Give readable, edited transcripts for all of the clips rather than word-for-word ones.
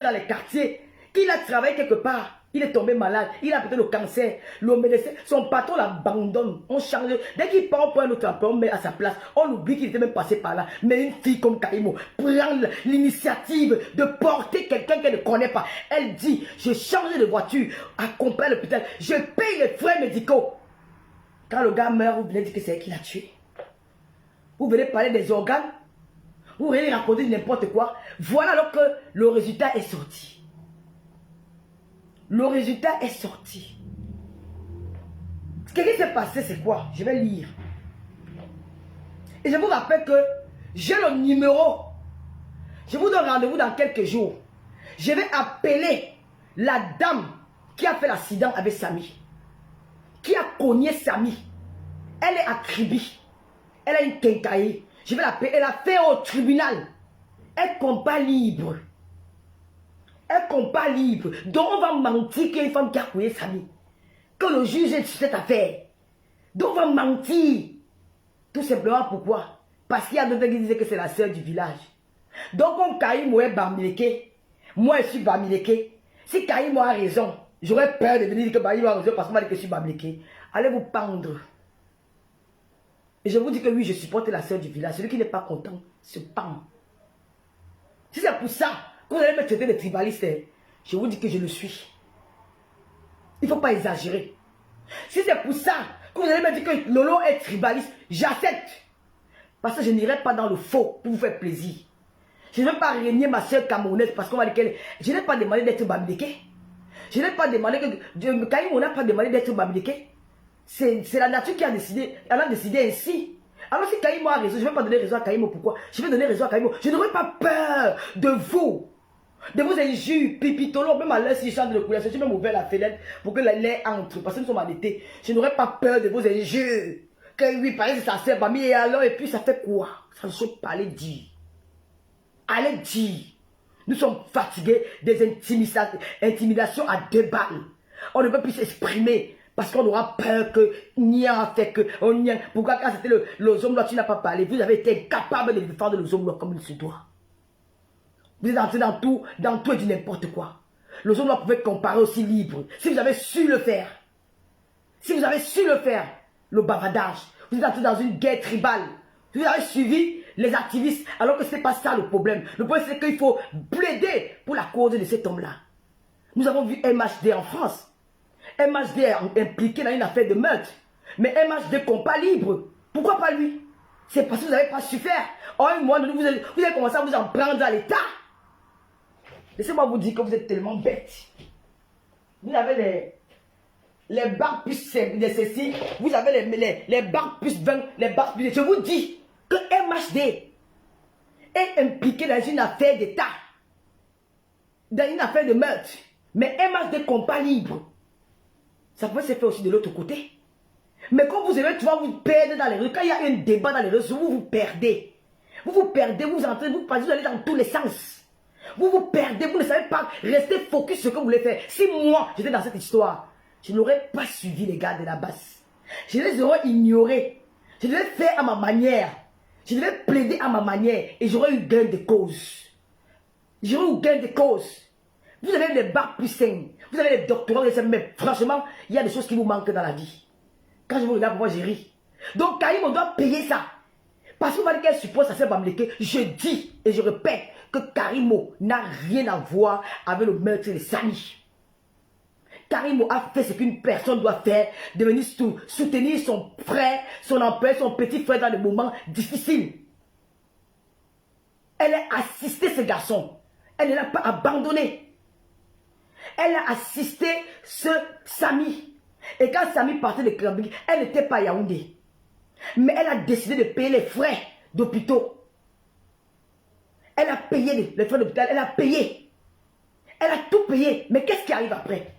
dans les quartiers, qu'il a travaillé quelque part. Il est tombé malade, il a peut-être le cancer, le médecin, son patron l'abandonne, on change. Dès qu'il part pour un autre emploi, on met à sa place, on oublie qu'il était même passé par là. Mais une fille comme Karimo prend l'initiative de porter quelqu'un qu'elle ne connaît pas. Elle dit, je change de voiture, accompagne l'hôpital, je paye les frais médicaux. Quand le gars meurt, vous venez dire que c'est elle qui l'a tué. Vous venez parler des organes, vous venez raconter n'importe quoi. Voilà alors que le résultat est sorti. Le résultat est sorti. Ce qui s'est passé, c'est quoi? Je vais lire. Et je vous rappelle que j'ai le numéro. Je vous donne rendez-vous dans quelques jours. Je vais appeler la dame qui a fait l'accident avec Samy. Qui a cogné Samy. Elle est à Kribi. Elle a une quincaillerie. Je vais l'appeler. Elle a fait au tribunal. Elle combat libre. Elle combat libre. Donc on va mentir qu'il y a une femme qui a cogné Samy. Que le juge est sur cette affaire. Donc on va mentir. Tout simplement pourquoi? Parce qu'il y a d'autres qui disaient que c'est la sœur du village. Donc on Karimo est Bamileke. Moi je suis Bamileke. Si Karimo a raison, j'aurais peur de venir dire que Karimo a raison parce qu'on m'a dit que je suis Bamileke. Allez vous pendre. Et je vous dis que oui, je supporte la sœur du village. Celui qui n'est pas content se pend. Si c'est pour ça que vous allez me traiter de tribaliste, je vous dis que je le suis. Il ne faut pas exagérer. Si c'est pour ça que vous allez me dire que Lolo est tribaliste, j'accepte. Parce que je n'irai pas dans le faux pour vous faire plaisir. Je ne vais pas régner ma soeur camerounaise parce qu'on va dire qu'elle... Je n'ai pas demandé d'être Bamileke. Je n'ai pas demandé que... Karimo n'a pas demandé d'être Bamileke. C'est la nature qui a décidé. Elle a décidé ainsi. Alors si Karimo a raison, je ne vais pas donner raison à Karimo. Pourquoi? Je vais donner raison à Karimo. Je n'aurai pas peur de vous. De vos injures, pipitolo, même à l'heure si je chante de couleur, je vais même ouvrir la fenêtre pour que l'air entre. Parce que nous sommes en été. Je n'aurai pas peur de vos injures. Que oui, pareil, c'est sa sœur, Bami, et alors, et puis ça fait quoi? Ça ne saute pas, allez dire. Allez dire. Nous sommes fatigués des intimidations à 2 balles. On ne peut plus s'exprimer. Parce qu'on aura peur que Nia a fait que pourquoi quand c'était le Zomlo, tu n'as pas parlé. Vous avez été incapable de défendre le Zomlo comme il se doit. Vous êtes entré dans tout et du n'importe quoi. Le Zomlo pouvait comparer aussi libre. Si vous avez su le faire. Si vous avez su le faire, le bavardage. Vous êtes entré dans une guerre tribale. Vous avez suivi les activistes alors que ce n'est pas ça le problème. Le problème c'est qu'il faut plaider pour la cause de cet homme-là. Nous avons vu MHD en France. MHD est impliqué dans une affaire de meurtre. Mais MHD combat libre. Pourquoi pas lui? C'est parce que vous n'avez pas su faire. En un mois, vous avez commencé à vous en prendre à l'État. Laissez-moi vous dire que vous êtes tellement bêtes. Vous avez les barres plus de ceci. Vous avez les barres plus 20, les barres plus... Je vous dis que MHD est impliqué dans une affaire d'État. Dans une affaire de meurtre. Mais MHD combat libre. Ça peut se faire aussi de l'autre côté. Mais quand vous allez, tu vas vous perdre dans les rues. Quand il y a un débat dans les réseaux, vous vous perdez. Vous vous perdez, vous entrez, vous allez dans tous les sens. Vous vous perdez, vous ne savez pas rester focus sur ce que vous voulez faire. Si moi, j'étais dans cette histoire, je n'aurais pas suivi les gars de la base. Je les aurais ignorés. Je devais faire à ma manière. Je devais plaider à ma manière. Et j'aurais eu gain de cause. J'aurais eu gain de cause. Vous avez des bacs plus sains. Vous avez des doctorats, mais franchement, il y a des choses qui vous manquent dans la vie. Quand je vous regarde, moi, j'ai ri. Donc, Karimo doit payer ça. Parce qu'on va dire qu'elle suppose ça, c'est Bamileke. Je dis et je répète que Karimo n'a rien à voir avec le meurtre de Samy. Karimo a fait ce qu'une personne doit faire, de venir soutenir son frère, son employé, son petit frère dans des moments difficiles. Elle a assisté ce garçon. Elle ne l'a pas abandonné. Elle a assisté ce Samy. Et quand Samy partait de Krabik, elle n'était pas à Yaoundé. Mais elle a décidé de payer les frais d'hôpitaux. Elle a payé les frais d'hôpital. Elle a payé. Elle a tout payé. Mais qu'est-ce qui arrive après?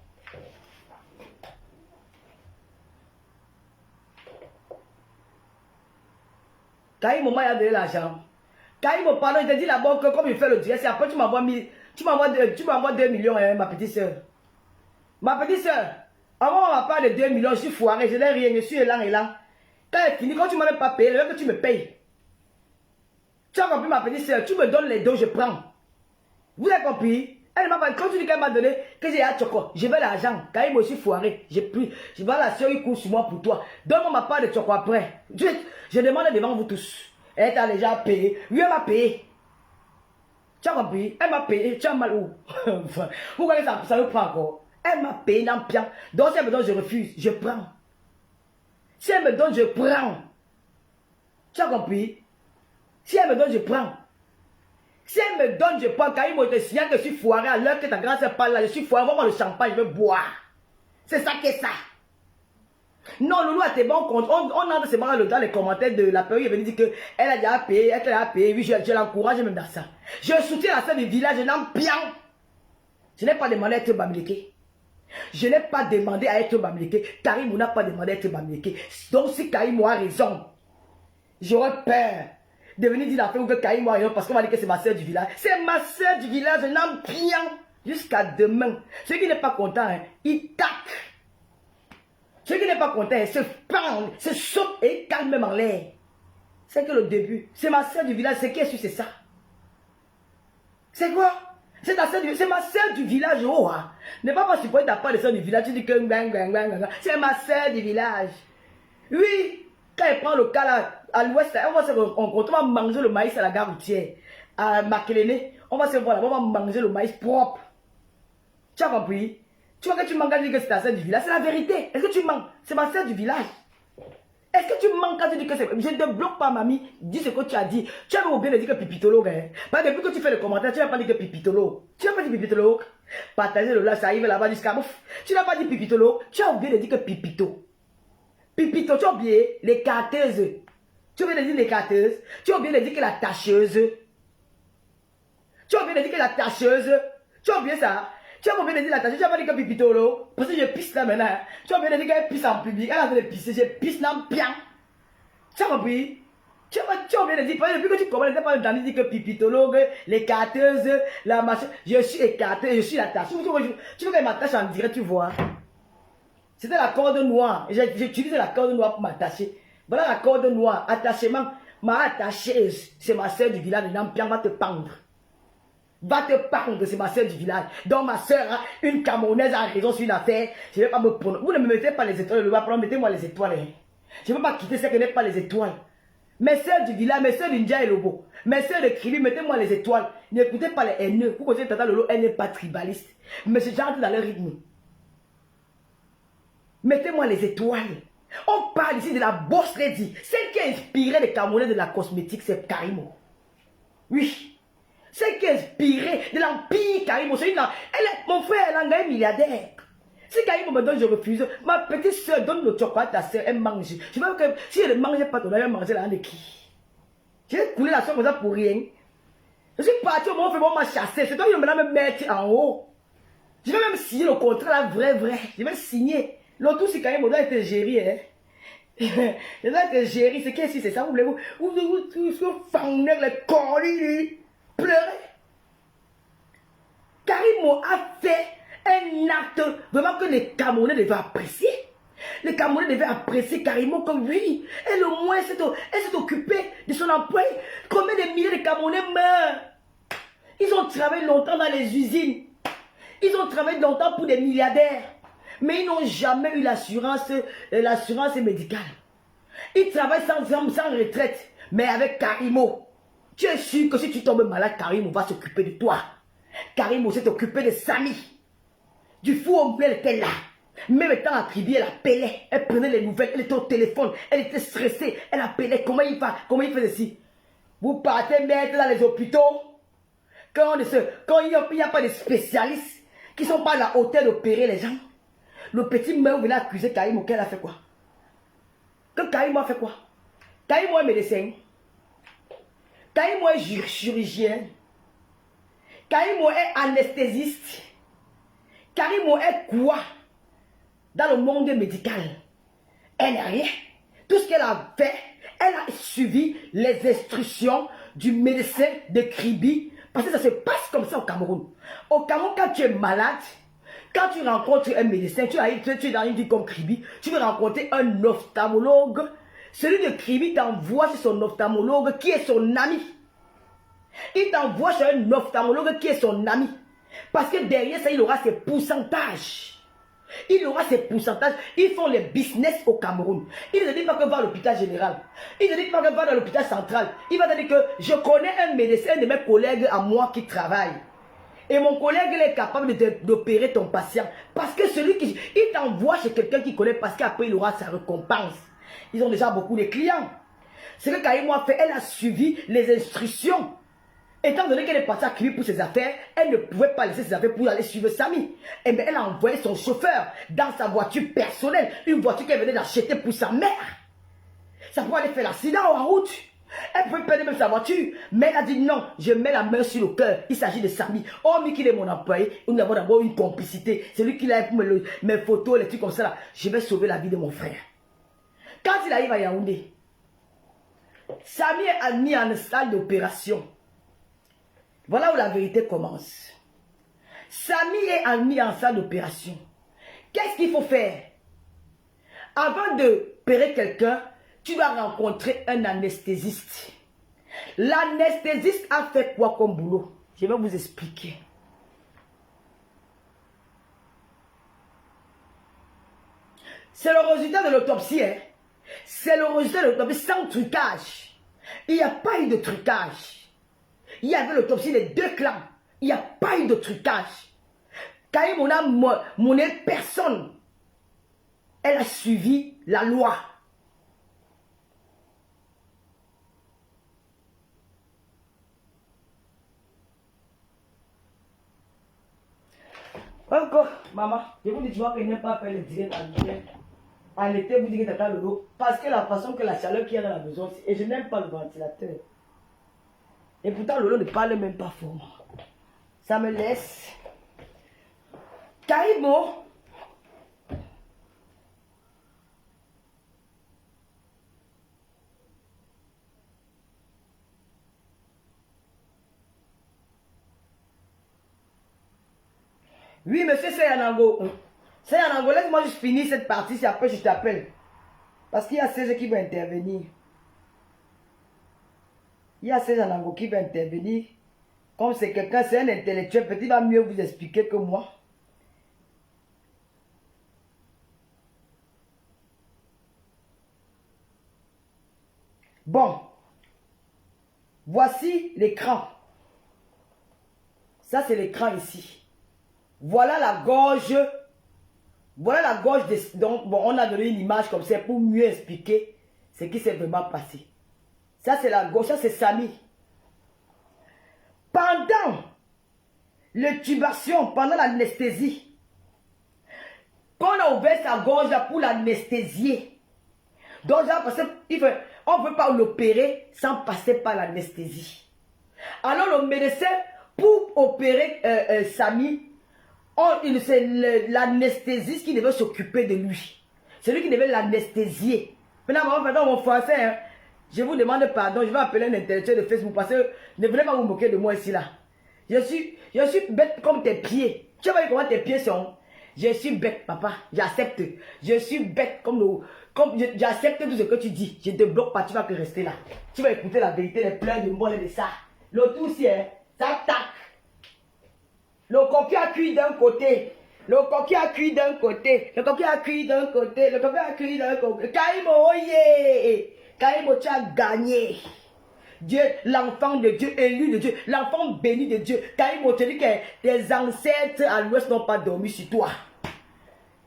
Karimo m'a donné l'argent. Karimo, pardon, il t'a dit là-bas que comme il fait le direct, après tu m'envoies 2 millions, ma petite soeur. Ma petite soeur, avant on m'a parlé de 2 millions, je suis foiré, je n'ai rien, je suis élan. Quand elle finit, quand tu ne m'as même pas payé, je veux que tu me payes. Tu as compris ma petite soeur, tu me donnes les dons, je prends. Vous avez compris? Elle m'a pas, quand tu dis qu'elle m'a donné, que j'ai à Tchoko, je veux l'argent. Quand il m'a aussi foiré, j'ai pris, je vais la soeur, il court sur moi pour toi. Donne-moi ma part de Tchoko après. Je demande devant vous tous. Elle t'a déjà payé. Oui, elle m'a payé. Tu as compris? Elle m'a payé. Tu as mal où? Pourquoi ça me prend encore? Elle m'a payé dans le pied. Donc si elle me donne, je refuse. Je prends. Si elle me donne, je prends. Tu as compris? Si elle me donne, je prends. Si elle me donne, je prends. Quand il m'a été signé que je suis foiré à l'heure que ta grâce est pas là, je suis foiré, va voir le champagne, je vais boire. C'est ça qui est ça. Non, Loulou a tes bons comptes. On entre ces dans les commentaires de la période, il est venu dire qu'elle a déjà payé, elle a déjà payé. Oui, je l'encourage même dans ça. Je soutiens la sœur du village, je n'en pian. Je n'ai pas demandé à être bamléqué. Je n'ai pas demandé à être bamléqué. Karim n'a pas demandé à être bamléqué. Donc si Karim a raison, j'aurais peur de venir dire la femme que Karim a raison parce qu'on va dire que c'est ma sœur du village. C'est ma sœur du village, je n'en pian. Jusqu'à demain. Celui qui n'est pas content, hein, il tac. Celui qui n'est pas content, il se pend, se saute et calme même en l'air. C'est que le début. C'est ma soeur du village. C'est qui est sûr, c'est ça? C'est quoi? C'est ma soeur du village. Oh, hein. Ne pas supporter ta part de soeur du village. Tu dis que c'est ma soeur du village. Oui. Quand elle prend le cas là, à l'ouest, on va se rencontrer. On va manger le maïs à la gare routière. À Makelele. On va se voir là. On va manger le maïs propre. Tu as compris? Tu vois que tu manques quand tu dis que c'est ta soeur du village. C'est la vérité. Est-ce que tu manques? C'est ma soeur du village. Est-ce que tu manques quand tu dis que c'est... Je ne te bloque pas, mamie. Dis ce que tu as dit. Tu as oublié de dire que Pipitolo. Hein? Parce que depuis que tu fais le commentaire, tu n'as pas dit que Pipitolo. Tu n'as pas dit Pipitolo. Partager le là, ça arrive là-bas jusqu'à bouf. Tu n'as pas dit Pipitolo. Tu as oublié de dire que Pipito. Pipito, tu as oublié les carteuses. Tu as oublié de dire les carteuses. Tu as oublié de dire que la tâcheuse. Tu as oublié de dire que la tâcheuse. Tu as oublié ça. Tu as oublié de dire la tâcheuse. Tu n'as pas dit que Pipitolo. Parce que je pisse là maintenant. Tu as oublié de dire qu'elle pisse en public. Elle a fait de pisser. Je pisse dans le pian. Tu as compris? Tu as oublié de dire. Depuis que tu commences, tu n'as pas entendu dire que Pipitolo, les carteuses, la machin. Je suis écarté. Je suis la tâcheuse. Tu veux qu'elle m'attache en direct, tu vois. C'était la corde noire. J'utilisais la corde noire pour m'attacher. Voilà la corde noire. Attachement. Ma attacheuse, c'est ma soeur du village. L'ampian va te pendre. Va te pendre, c'est ma soeur du village. Donc ma soeur, une Camerounaise a raison sur une affaire. Je ne vais pas me prendre. Vous ne me mettez pas les étoiles. Mettez-moi les étoiles. Hein. Je ne veux pas quitter ce que n'est pas les étoiles. Mes soeurs du village, mes soeurs d'India et Lobo. Mes soeurs de Kribi, mettez-moi les étoiles. N'écoutez pas les haineux. Vous connaissez Tata Lolo, elle n'est pas tribaliste. Mais c'est genre dans le rythme. Mettez-moi les étoiles. On parle ici de la boss lady. Celle qui a inspiré les Camerounais de la cosmétique, c'est Karimo. Oui. Celle qui a inspiré de l'empire Karimo. Mon frère, elle est milliardaire. Si Karimo me donne, je refuse. Ma petite soeur donne le chocolat à ta soeur, elle mange. Je veux que si elle ne mangeait pas ton elle mangeait la de qui? J'ai coulé la soeur comme ça pour rien. Je suis parti au moment où on m'a chassé. C'est toi qui me mettre en haut. Je vais même signer le contrat là, vrai. Je vais signer. L'autre, c'est quand même, on doit être géré, hein. Je dois être géré, c'est qu'est-ce que c'est ça, vous voulez-vous, vous fangez les colis, pleurer. Karimo a fait un acte, vraiment que les Camerounais devaient apprécier. Les Camerounais devaient apprécier Karimo comme oui, elle au moins, elle s'est occupée de son emploi. Combien de milliers de Camerounais meurent? Ils ont travaillé longtemps dans les usines. Ils ont travaillé longtemps pour des milliardaires. Mais ils n'ont jamais eu l'assurance médicale. Ils travaillent sans retraite. Mais avec Karimo, tu es sûr que si tu tombes malade, Karimo va s'occuper de toi. Karimo s'est occupé de Samy. Du fou au blé, elle était là. Même étant à Tribi, elle appelait. Elle prenait les nouvelles, elle était au téléphone. Elle était stressée. Elle appelait. Comment il fait ceci? Vous partez mettre dans les hôpitaux. Quand il n'y a pas de spécialistes qui ne sont pas à la hauteur d'opérer les gens. Le petit meurtre venait accuser Karimo, qu'elle a fait quoi? Que Karimo a fait quoi? Karimo est médecin. Karimo est chirurgien. Karimo est anesthésiste. Karimo est quoi? Dans le monde médical. Elle n'est rien. Tout ce qu'elle a fait, elle a suivi les instructions du médecin de Kribi. Parce que ça se passe comme ça au Cameroun. Au Cameroun, quand tu es malade, quand tu rencontres un médecin, tu es dans une ville comme Kribi, tu veux rencontrer un ophtalmologue. Celui de Kribi t'envoie chez son ophtalmologue qui est son ami. Il t'envoie chez un ophtalmologue qui est son ami. Parce que derrière ça, il aura ses pourcentages. Il aura ses pourcentages. Ils font les business au Cameroun. Il ne dit pas que va à l'hôpital général. Il ne dit pas que va dans l'hôpital central. Il va te dire que je connais un médecin, un de mes collègues à moi qui travaille. Et mon collègue il est capable d'opérer ton patient. Parce que celui qui... Il t'envoie chez quelqu'un qui connaît parce qu'après il aura sa récompense. Ils ont déjà beaucoup de clients. Ce que Kaïmo a fait, elle a suivi les instructions. Étant donné qu'elle est partie à Cuba pour ses affaires, elle ne pouvait pas laisser ses affaires pour aller suivre Samy. Et bien elle a envoyé son chauffeur dans sa voiture personnelle. Une voiture qu'elle venait d'acheter pour sa mère. Ça pourrait aller faire l'accident en route. Elle pouvait perdre même sa voiture. Mais elle a dit non, je mets la main sur le cœur. Il s'agit de Samy. Oh, mais qu'il est mon employé. Nous avons d'abord une complicité. C'est lui qui l'a pour mes photos, les trucs comme ça. Là. Je vais sauver la vie de mon frère. Quand il arrive à Yaoundé, Samy est admis en salle d'opération. Voilà où la vérité commence. Samy est admis en salle d'opération. Qu'est-ce qu'il faut faire? Avant de opérer quelqu'un, tu dois rencontrer un anesthésiste. L'anesthésiste a fait quoi comme boulot? Je vais vous expliquer. C'est le résultat de l'autopsie. Hein? C'est le résultat de l'autopsie sans trucage. Il n'y a pas eu de trucage. Il y avait l'autopsie des deux clans. Il n'y a pas eu de trucage. Kaïm, on a monné personne. Elle a suivi la loi. Encore, maman, je vous dis, tu vois qu'il n'est pas fait le direct en hiver. En été, vous dites que tu as le dos. Parce que la façon que la chaleur qu'il y a dans la maison, et je n'aime pas le ventilateur. Et pourtant, Lolo ne parle même pas fort. Ça me laisse. Kaïmo. Oui, monsieur Seyanango. Seyanango, laisse-moi juste finir cette partie, si après je t'appelle. Parce qu'il y a Serge qui va intervenir. Il y a Seyanango qui va intervenir. Comme c'est quelqu'un, c'est un intellectuel, peut-être il va mieux vous expliquer que moi. Bon. Voici l'écran. Ça, c'est l'écran ici. Voilà la gorge. Voilà la gorge. Donc, bon, on a donné une image comme ça pour mieux expliquer ce qui s'est vraiment passé. Ça, c'est la gorge. Ça, c'est Samy. Pendant l'intubation, pendant l'anesthésie, quand on a ouvert sa gorge là pour l'anesthésier, donc là, parce on ne peut pas l'opérer sans passer par l'anesthésie. Alors le médecin, pour opérer Samy, c'est l'anesthésiste qui devait s'occuper de lui. C'est lui qui devait l'anesthésier. Maintenant, pardon, mon français, hein, je vous demande pardon, je vais appeler un intellectuel de Facebook parce que ne venez pas vous moquer de moi ici là. Je suis bête comme tes pieds. Tu vois comment tes pieds sont? Je suis bête, papa. J'accepte. Je suis bête j'accepte tout ce que tu dis. Je ne te bloque pas, tu vas que rester là. Tu vas écouter la vérité, les pleurs de moi et de ça. Le tout aussi, hein, ça tac. Le coquille a cuit d'un côté. Le coquille a cuit d'un côté. Le coquille a cuit d'un côté. Le coquille a cuit d'un côté. Kaïmo, oh yeah! Kaïmo, tu as gagné. Dieu, l'enfant de Dieu, élu de Dieu, l'enfant béni de Dieu. Kaïmo, te dit que tes ancêtres à l'ouest n'ont pas dormi sur toi.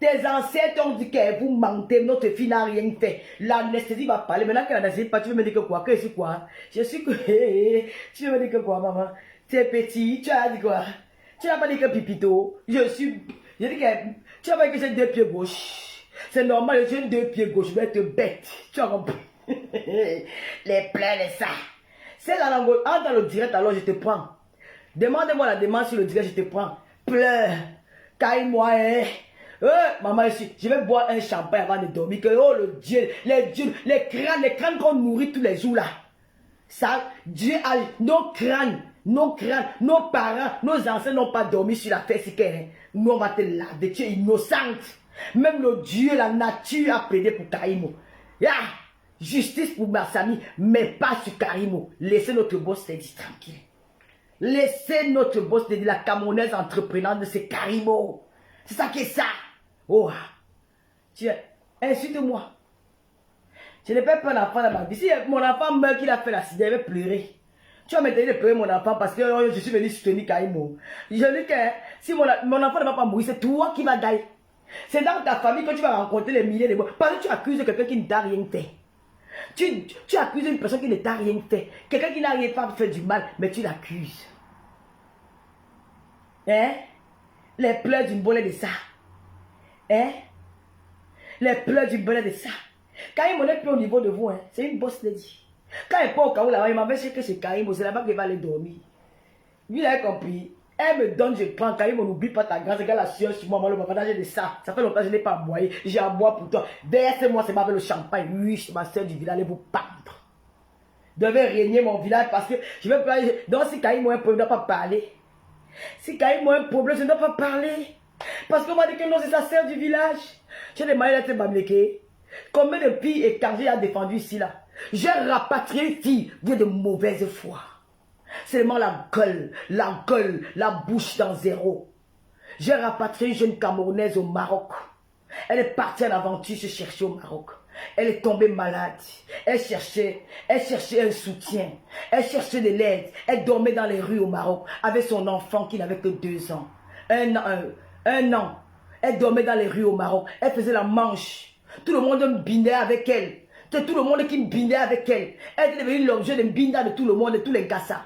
Tes ancêtres ont dit que vous mentez, notre fille n'a rien fait. L'anesthésie va parler. Maintenant que l'anesthésie pas, tu veux me dire que quoi? Que je suis quoi? Je suis que... Tu veux me dire que quoi, maman? Tu es petit, tu as dit quoi? Tu n'as pas dit que pipito. Je dis que... Tu n'as pas dit que j'ai deux pieds gauche. C'est normal, j'ai deux pieds gauche. Je vais être bête. Tu as compris? Les plaies de ça. C'est la langue. Entre dans le direct, alors je te prends. Demande-moi la demande sur le direct, je te prends. Pleure. Caille-moi, hein. Maman, je vais boire un champagne avant de dormir. Que, oh le Dieu, les crânes qu'on nourrit tous les jours là. Ça, Dieu a nos crânes, nos parents, nos ancêtres n'ont pas dormi sur la fesse. Nous, on va te laver, tu es innocente. Même le Dieu, la nature a plaidé pour Kaïmo. Justice pour Massami, mais pas sur Kaïmo. Laissez notre boss se dire tranquille. Laissez notre boss de la Camerounaise entreprenante, c'est Karimo. C'est ça qui est ça. Oh, tiens, insulte-moi. Je ne peux pas un enfant dans ma vie. Si mon enfant meurt, qu'il a fait l'accident, il va pleurer. Tu vas me donner de pleurer mon enfant parce que je suis venu soutenir Karimo. Je dis que si mon enfant ne va pas mourir, c'est toi qui vas gagner. C'est dans ta famille que tu vas rencontrer les milliers de morts. Parce que tu accuses quelqu'un qui ne t'a rien fait. Tu accuses une personne qui ne t'a rien fait. Quelqu'un qui n'a rien fait du mal, mais tu l'accuses. Hein? Les pleurs d'une bonne de ça. Hein? Les pleurs d'une bonne de ça. Quand il n'est plus au niveau de vous, hein, c'est une bosse lady. Quand il n'est pas au cas où là-bas, il m'avait dit que c'est Karim, c'est là-bas qu'il va aller dormir. Vous avez compris? Elle me donne, je prends. Karim, on n'oublie pas ta grâce, regarde la sueur sur moi, moi, le partage de ça. Ça fait longtemps que je n'ai pas boyé. J'ai à boire pour toi. Verse-moi, c'est avec le champagne. Oui, c'est ma soeur du village, allez vous pendre. Devez régner mon village parce que je vais pas. Donc, si Karim a un problème, je ne dois pas parler. Si Karim a un problème, je ne dois pas parler. Parce qu'on m'a dit que non, c'est sa soeur du village. J'ai demandé d'être Bamleke. Combien de filles étrangères a défendu ici là? J'ai rapatrié une fille de mauvaise foi. Seulement la gueule, la bouche dans zéro. J'ai rapatrié une jeune Camerounaise au Maroc. Elle est partie en aventure se chercher au Maroc. Elle est tombée malade. Elle cherchait un soutien. Elle cherchait de l'aide. Elle dormait dans les rues au Maroc avec son enfant qui n'avait que 2 ans. Un an. Elle dormait dans les rues au Maroc. Elle faisait la manche. Tout le monde me bindait avec elle. C'est tout le monde qui me bindait avec elle. Elle est devenue l'objet de binda de tout le monde, de tous les gassas.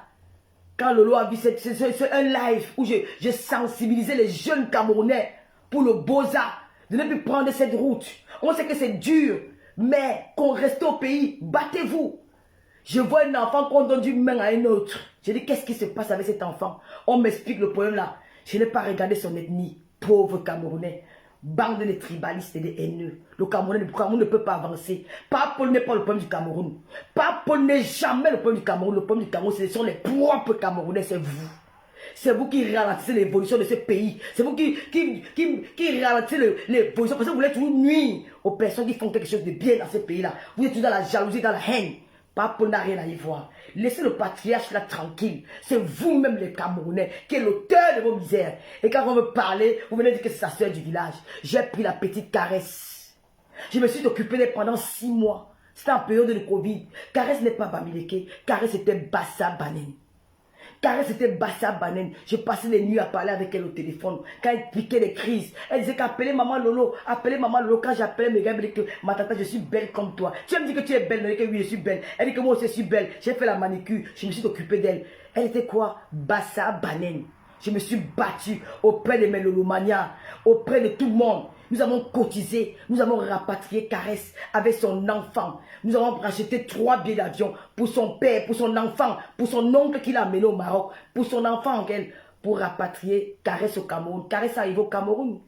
Quand Lolo a vu, c'est un live où j'ai sensibilisé les jeunes Camerounais pour le beaux-arts, de ne plus prendre cette route. On sait que c'est dur, mais qu'on reste au pays, battez-vous. Je vois un enfant qu'on donne une main à un autre. Je dis, qu'est-ce qui se passe avec cet enfant? On m'explique le problème là. Je n'ai pas regardé son ethnie. Pauvre Camerounais. Bande de tribalistes et de haineux. Le Cameroun ne peut pas avancer. Paul n'est pas le problème du Cameroun. Paul n'est jamais le problème du Cameroun. Le problème du Cameroun, ce sont les propres Camerounais, c'est vous. C'est vous qui ralentissez l'évolution de ce pays. C'est vous qui ralentissez l'évolution parce que vous voulez toujours nuire aux personnes qui font quelque chose de bien dans ce pays-là. Vous êtes toujours dans la jalousie, dans la haine. Paul n'a rien à y voir. Laissez le patriarche là tranquille. C'est vous-même les Camerounais qui est l'auteur de vos misères. Et quand on veut parler, vous venez dire que c'est sa soeur du village. J'ai pris la petite Caresse. Je me suis occupé d'elle pendant 6 mois. C'était en période de Covid. Caresse n'est pas Bamileke. Caresse était Bassa Banen. Caresse était Bassa Banen. Je passais les nuits à parler avec elle au téléphone. Quand elle piquait des crises, elle disait qu'appelez maman Lolo. Appelez maman Lolo. Quand j'appelais mes gars, elle me dit que ma tata, je suis belle comme toi. Tu me dis que tu es belle. Elle dit que oui, je suis belle. Elle dit que moi aussi, je suis belle. J'ai fait la manicure. Je me suis occupé d'elle. Elle était quoi? Bassa Banen. Je me suis battu auprès de mes Lolomania, auprès de tout le monde. Nous avons cotisé, nous avons rapatrié Caresse avec son enfant. Nous avons racheté 3 billets d'avion pour son père, pour son enfant, pour son oncle qui l'a amené au Maroc, pour son enfant, pour rapatrier Caresse au Cameroun. Caresse arrive au Cameroun.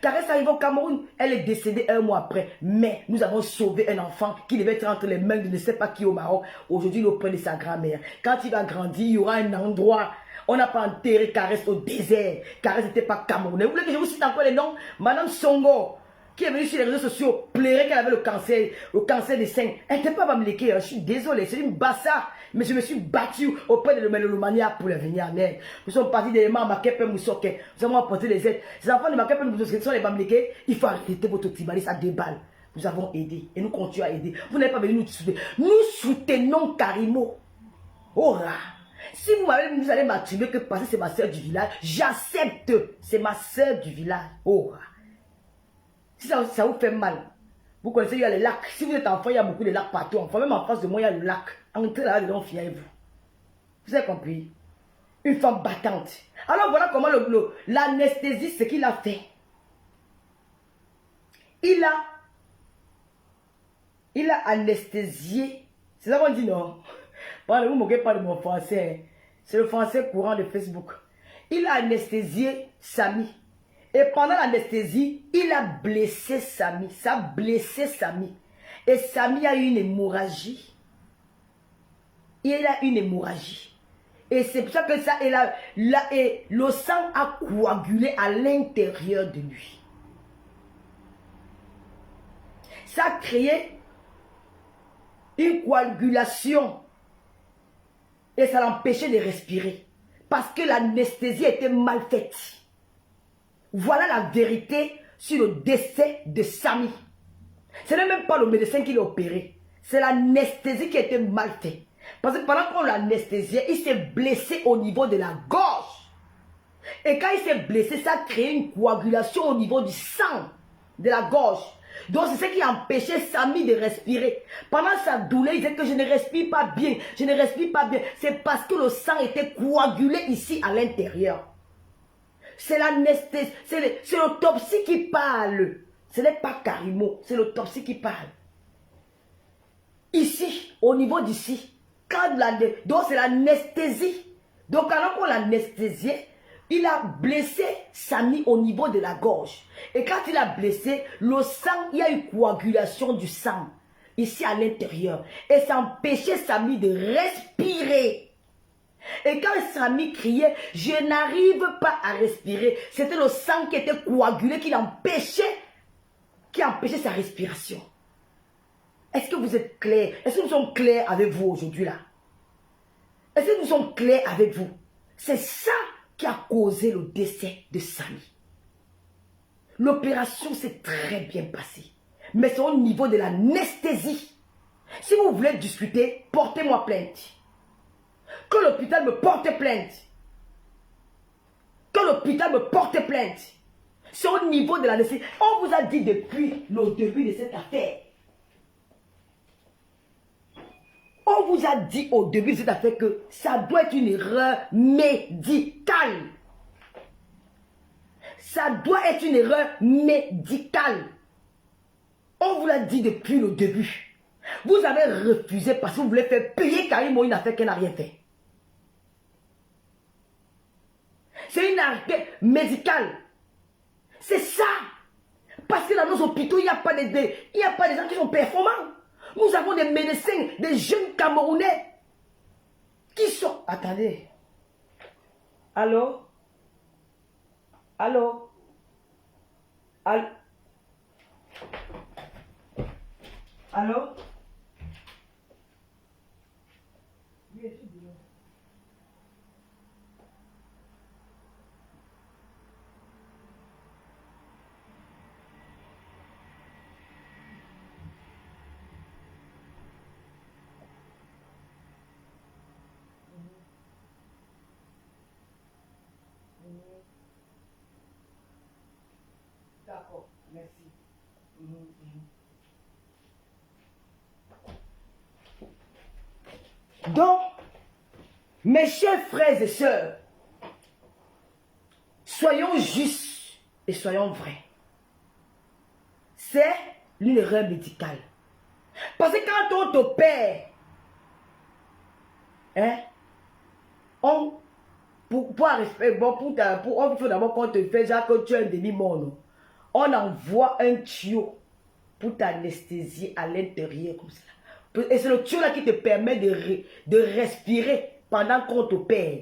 Caresse arrive au Cameroun. Elle est décédée 1 mois après. Mais nous avons sauvé un enfant qui devait être entre les mains de ne sais pas qui au Maroc. Aujourd'hui, il est auprès de sa grand-mère. Quand il va grandir, il y aura un endroit. On n'a pas enterré Caresse au désert. Caresse n'était pas camerounais. Vous voulez que je vous cite encore les noms? Madame Songo, qui est venue sur les réseaux sociaux, plairait qu'elle avait le cancer des seins. Elle n'était pas Bamileke. Je suis désolé, c'est une bassa. Mais je me suis battu auprès de l'Oumania pour les venir en aide. Nous sommes partis des éléments à Makepe Moussoke. Nous avons apporté les aides. Ces enfants de Makepe Moussoke, ce sont les Bamileke. Il faut arrêter votre tribalisme à 2 balles. Nous avons aidé et nous continuons à aider. Vous n'avez pas venu nous soutenir. Nous soutenons Karimo. Oh là. Si vous allez m'attribuer que parce que c'est ma soeur du village, j'accepte. C'est ma soeur du village. Oh. Si ça vous fait mal, vous connaissez, il y a les lacs. Si vous êtes enfant, il y a beaucoup de lacs partout. Enfin, même en face de moi, il y a le lac. Entrez là-dedans, fiez-vous. Vous avez compris? Une femme battante. Alors voilà comment l'anesthésie, ce qu'il a fait. Il a anesthésié. C'est ça qu'on dit, non? Ne vous moquez pas de mon français. C'est le français courant de Facebook. Il a anesthésié Samy. Et pendant l'anesthésie, il a blessé Samy. Ça a blessé Samy. Et Samy a eu une hémorragie. Il a une hémorragie. Et c'est pour ça que ça, et le sang a coagulé à l'intérieur de lui. Ça a créé une coagulation. Et ça l'empêchait de respirer. parce que l'anesthésie était mal faite. Voilà la vérité sur le décès de Samy. Ce n'est même pas le médecin qui l'a opéré. C'est l'anesthésie qui a été mal faite. Parce que pendant qu'on l'anesthésiait, il s'est blessé au niveau de la gorge. Et quand il s'est blessé, ça a créé une coagulation au niveau du sang de la gorge. Donc c'est ce qui empêchait Samy de respirer. Pendant sa douleur, il disait que je ne respire pas bien. Je ne respire pas bien. C'est parce que le sang était coagulé ici à l'intérieur. C'est l'anesthésie, c'est l'autopsie qui parle. Ce n'est pas Karimo, c'est l'autopsie qui parle. Ici, au niveau d'ici, donc c'est l'anesthésie. Donc alors qu'on l'anesthésiait, il a blessé Samy au niveau de la gorge. Et quand il a blessé, le sang, il y a eu coagulation du sang ici à l'intérieur. Et ça empêchait Samy de respirer. Et quand Samy criait, je n'arrive pas à respirer, c'était le sang qui était coagulé qui empêchait sa respiration. Est-ce que vous êtes clairs? Est-ce que nous sommes clairs avec vous aujourd'hui là? Est-ce que nous sommes clairs avec vous? C'est ça qui a causé le décès de Samy. L'opération s'est très bien passée. Mais c'est au niveau de l'anesthésie. Si vous voulez discuter, portez-moi plainte. Que l'hôpital me porte plainte. Que l'hôpital me porte plainte. C'est au niveau de l'anesthésie. On vous a dit depuis le début de cette affaire. On vous a dit au début de cette affaire que ça doit être une erreur médicale. Ça doit être une erreur médicale. On vous l'a dit depuis le début. Vous avez refusé parce que vous voulez faire payer Karimo une affaire qu'elle n'a rien fait. C'est une affaire médicale. C'est ça. Parce que dans nos hôpitaux, il n'y a pas des gens qui sont performants. Nous avons des médecins, des jeunes Camerounais qui sont... Attendez. Allô? Allô? Allô? Allô? D'accord, merci. Donc, mes chers frères et sœurs, soyons justes et soyons vrais. C'est une erreur médicale. Parce que quand on t'opère, il faut d'abord qu'on te fait genre que tu es un demi-monde. On envoie un tuyau pour t'anesthésier à l'intérieur comme ça. Et c'est le tuyau là qui te permet de respirer pendant qu'on t'opère.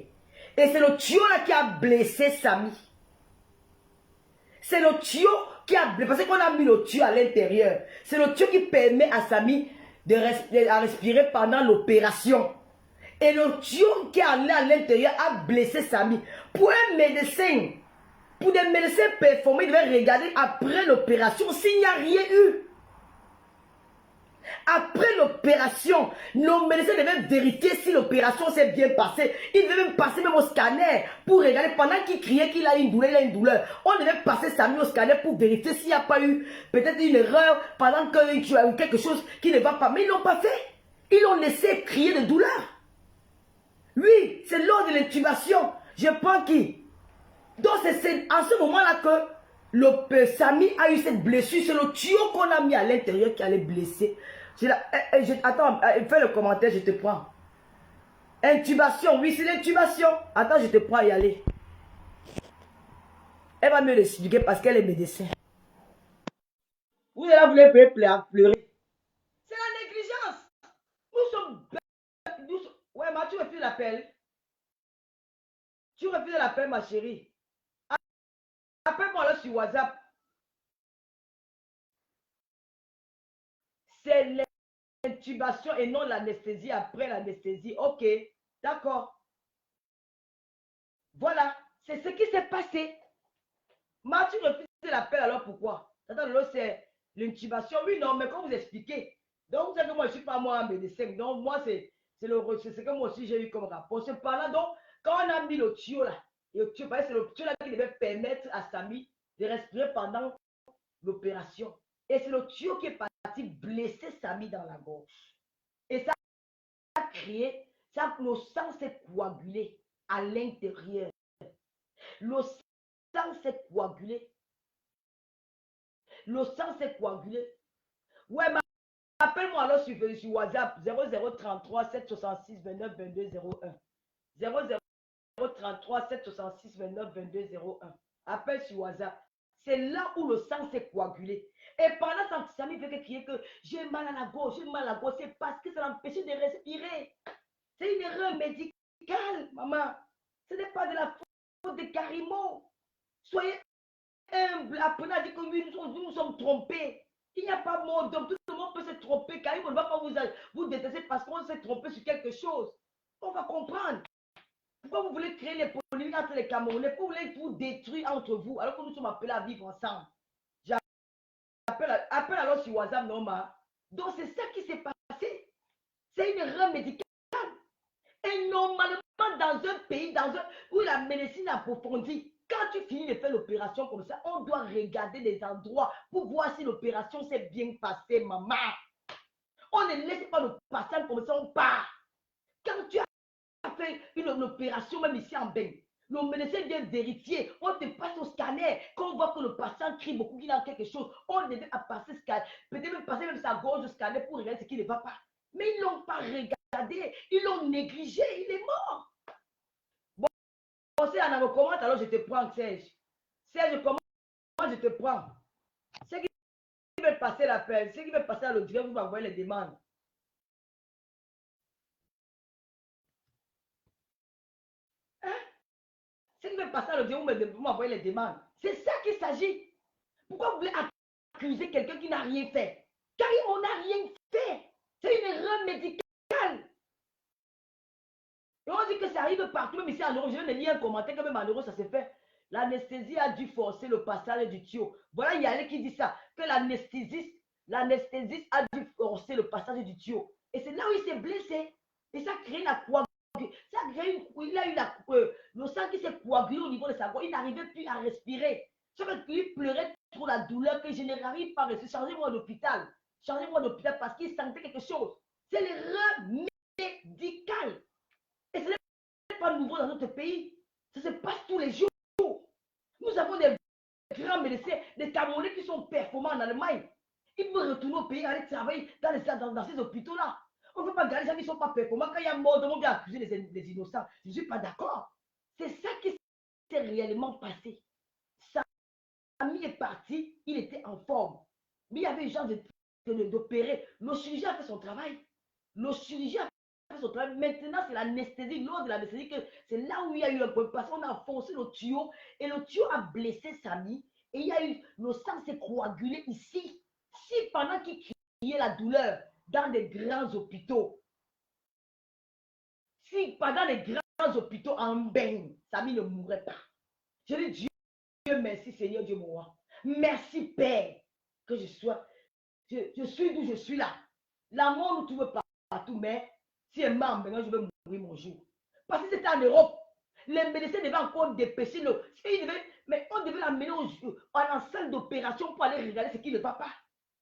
Et c'est le tuyau là qui a blessé Samy. C'est le tuyau qui a blessé, parce qu'on a mis le tuyau à l'intérieur. C'est le tuyau qui permet à Samy de respirer pendant l'opération. Et le tuyau qui est allé à l'intérieur a blessé Samy. Pour un médecin, pour des médecins performés, ils devaient regarder après l'opération s'il n'y a rien eu. Après l'opération, nos médecins devaient vérifier si l'opération s'est bien passée. Ils devaient même passer même au scanner pour regarder. Pendant qu'il criait qu'il a une douleur, il a une douleur. On devait passer Samy au scanner pour vérifier s'il n'y a pas eu peut-être une erreur pendant que tu as eu quelque chose qui ne va pas. Mais ils ne l'ont pas fait. Ils l'ont laissé crier de douleur. Oui, c'est lors de l'intubation. Je pense qu'il... Donc c'est en ce moment-là que Samy a eu cette blessure. C'est le tuyau qu'on a mis à l'intérieur qui allait blesser. Attends, fais le commentaire, je te prends. Intubation, oui, c'est l'intubation. Attends, je te prends y aller. Elle va me l'expliquer parce qu'elle est médecin. Vous allez vouloir pleurer. C'est la négligence. Nous sommes... Ouais, ma, tu refuses l'appel. Tu refuses l'appel, ma chérie. Appelle-moi là sur WhatsApp. C'est l'intubation et non l'anesthésie après l'anesthésie. Ok, d'accord. Voilà, c'est ce qui s'est passé. Mathieu refuse l'appel, alors pourquoi? C'est l'intubation. Oui, non, mais comme vous expliquez. Donc, vous savez que moi, je ne suis pas moi un médecin. Donc, moi, c'est ce que moi aussi j'ai eu comme rapport. C'est par là, donc, quand on a mis le tuyau là, et le tuyau, c'est le tuyau là qui devait permettre à Samy de respirer pendant l'opération. Et c'est le tuyau qui est parti blesser Samy dans la gorge. Et ça a créé, ça, le sang s'est coagulé à l'intérieur. Le sang s'est coagulé. Le sang s'est coagulé. Ouais, appelle-moi alors sur WhatsApp 0033 766 29 22 01. 0033 766 29 22 01. Appelle sur WhatsApp. C'est là où le sang s'est coagulé. Et pendant ça, Samy fait crier que j'ai mal à la gorge, j'ai mal à la gorge. C'est parce que ça l'empêchait de respirer. C'est une erreur médicale, maman. Ce n'est pas de la faute de Karimo. Soyez humble. Apprenez à dire que nous nous sommes trompés. Il n'y a pas mort d'homme. Tout le monde peut se tromper. Karimo ne va pas vous détester parce qu'on s'est trompé sur quelque chose. On va comprendre. Pourquoi vous voulez créer les polémiques entre les Camerounais? Pourquoi vous voulez vous détruire entre vous alors que nous sommes appelés à vivre ensemble? Appelle alors sur WhatsApp, Norma. Donc c'est ça qui s'est passé. C'est une erreur médicale. Et normalement, dans un pays où la médecine approfondie, quand tu finis de faire l'opération comme ça, on doit regarder les endroits pour voir si l'opération s'est bien passée, maman. On ne laisse pas le patient comme ça, on part. Quand tu as fait une opération, même ici en Bain, le médecin vient vérifier, on te passe au scanner. Quand on voit que le patient crie beaucoup, qu'il a quelque chose, on devait passer scanner, peut-être même passer même sa gorge au scanner pour regarder ce qui ne va pas. Mais ils ne l'ont pas regardé, ils l'ont négligé, il est mort. Bon, c'est en recommande, alors je te prends, Serge. Serge, comment je te prends? C'est qui veut passer l'appel, c'est qui veut passer à l'auditeur, vous m'envoyez les demandes. Hein? C'est qui veut passer à l'auditeur, vous m'envoyez les demandes. C'est ça qu'il s'agit. Pourquoi vous voulez accuser quelqu'un qui n'a rien fait? Car on n'a rien fait. C'est une erreur médicale. Et on dit que ça arrive partout, même ici en Europe. Je viens de lire un commentaire que même en Europe, ça s'est fait. L'anesthésie a dû forcer le passage du tuyau. Voilà, il y a qui dit ça, que l'anesthésiste a dû forcer le passage du tuyau. Et c'est là où il s'est blessé. Et ça a créé la coagulation. Ça a créé il a eu le sang qui s'est coagulé au niveau de sa gorge. Il n'arrivait plus à respirer. Sauf qu'il pleurait trop la douleur que je n'arrive pas à respirer. Changez-moi d'hôpital. Changez-moi d'hôpital parce qu'il sentait quelque chose. C'est l'erreur médicale. Et ce n'est pas nouveau dans notre pays. Ça se passe tous les jours. Nous avons des grands médecins, des Camerounais qui sont performants en Allemagne. Ils veulent retourner au pays, aller travailler dans ces hôpitaux-là. On ne peut pas garder les gens qui ne sont pas performants. Quand il y a mort, on vient accuser les innocents. Je ne suis pas d'accord. C'est ça qui s'est réellement passé. Samy est parti, il était en forme. Mais il y avait une chance d'opérer. Le chirurgien a fait son travail. Le chirurgien a fait son travail. Maintenant, c'est l'anesthésie. Lors de l'anesthésie, c'est là où il y a eu un problème. Parce qu'on a forcé le tuyau et le tuyau a blessé Samy. Et il y a eu, le sang s'est coagulé ici. Si pendant qu'il criait la douleur dans des grands hôpitaux, si pendant les grands hôpitaux en bain, Samy ne mourrait pas. Je dis Dieu merci Seigneur Dieu mon roi. Merci Père que je sois. Je suis d'où je suis là. La mort nous trouve partout, mais si elle meurt maintenant, je vais mourir mon jour. Parce que c'était en Europe. Les médecins devaient encore dépêcher le. Mais on devait l'amener en salle d'opération pour aller regarder ce qui ne va pas.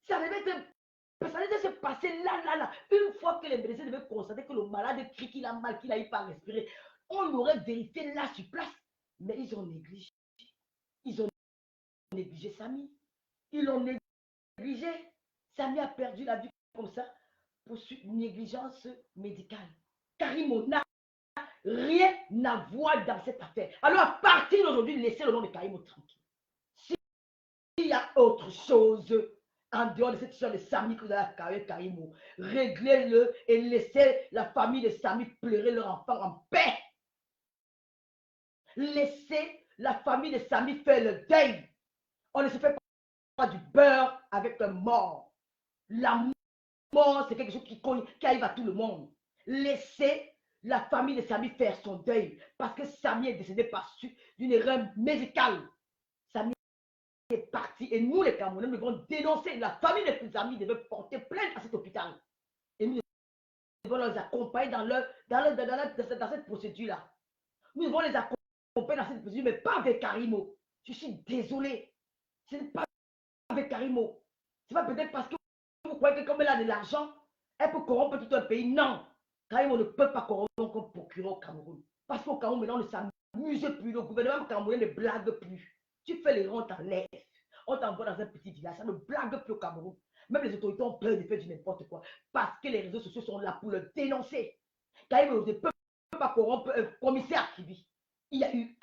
Ça devait se passer là. Une fois que les médecins devaient constater que le malade crie qu'il a mal, qu'il n'arrive pas à respirer, on l'aurait vérifié là sur place. Mais ils ont négligé. Ils ont négligé Samy. Ils l'ont négligé. Samy a perdu la vie comme ça pour négligence médicale. Karimo n'a rien à voir dans cette affaire. Alors à partir d'aujourd'hui, laissez le nom de Karimo tranquille. S'il y a autre chose en dehors de cette histoire de Samy que vous avez avec Karimo, réglez-le et laissez la famille de Samy pleurer leur enfant en paix. Laissez la famille de Samy faire le deuil. On ne se fait pas du beurre avec un mort. La mort, c'est quelque chose qui arrive à tout le monde. Laissez la famille de Samy faire son deuil parce que Samy est décédé par d'une erreur médicale. Samy est parti et nous, les Camerounais, nous devons dénoncer. La famille de Samy devait porter plainte à cet hôpital. Et nous devons les accompagner dans cette procédure-là. Nous devons les accompagner dans cette procédure, mais pas avec Karimo. Je suis désolé. Ce n'est pas avec Karimo. C'est pas peut-être parce que vous croyez que comme elle a de l'argent, elle peut corrompre tout un pays. Non. Karimo ne peut pas corrompre comme procureur au Cameroun. Parce qu'au Cameroun, maintenant, on ne s'amuse plus. Le gouvernement camerounais ne blague plus. Tu fais les ronds, on t'enlève. On t'envoie dans un petit village. Ça ne blague plus au Cameroun. Même les autorités ont peur de faire du n'importe quoi. Parce que les réseaux sociaux sont là pour le dénoncer. Karimo ne peut pas corrompre un commissaire qui vit. Il y a eu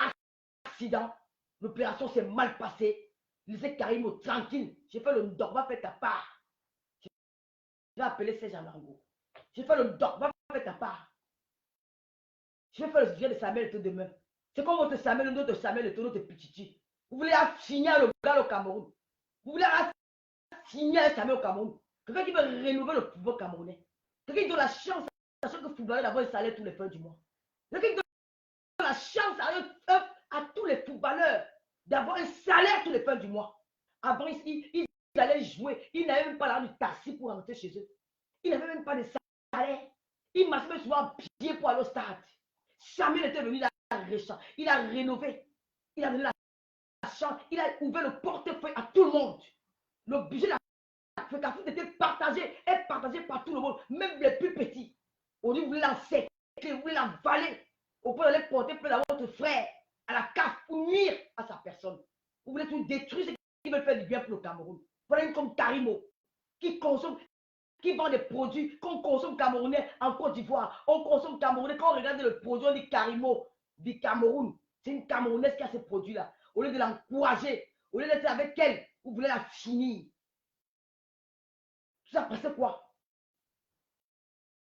accident. L'opération s'est mal passée. Laissez Karimo tranquille. J'ai fait le doc, va faire ta part. Je vais appeler Serge Alango. J'ai fait le doc, va faire ta part. Je vais faire le sujet de Samuel tout demain. C'est comme votre Samuel, notre Samuel et notre Pichichi. Vous voulez signer le gars au Cameroun. Vous voulez signer un Samuel au Cameroun. Quelqu'un qui veut rénover le football camerounais. Quelqu'un qui donne la chance à chaque footballeur d'avoir un salaire tous les fins du mois. Quelqu'un qui donne la chance à tous les footballeurs d'avoir un salaire tous les fins du mois. Avant, ils allaient jouer. Ils n'avaient même pas l'argent du taxi pour rentrer chez eux. Ils n'avaient même pas de salaire. Ils marchaient souvent à pied pour aller au stade. Samuel était venu, il a rénové. Il a donné la chance. Il a ouvert le portefeuille à tout le monde. Le budget de la foot était partagé et partagé par tout le monde, même les plus petits. On dit, vous voulez l'encercler, vous voulez l'avaler. Au point d'aller porter plainte à votre frère, à la CAF, pour nuire à sa personne. Vous voulez tout détruire, ce qui veulent faire du bien pour le Cameroun. Voilà une comme Karimo, qui consomme, qui vend des produits qu'on consomme camerounais en Côte d'Ivoire. On consomme camerounais. Quand on regarde le produit, on dit Karimo, du Cameroun. C'est une Camerounaise qui a ces produits-là. Au lieu de l'encourager, au lieu d'être avec elle, vous voulez la finir. Tout ça passait quoi?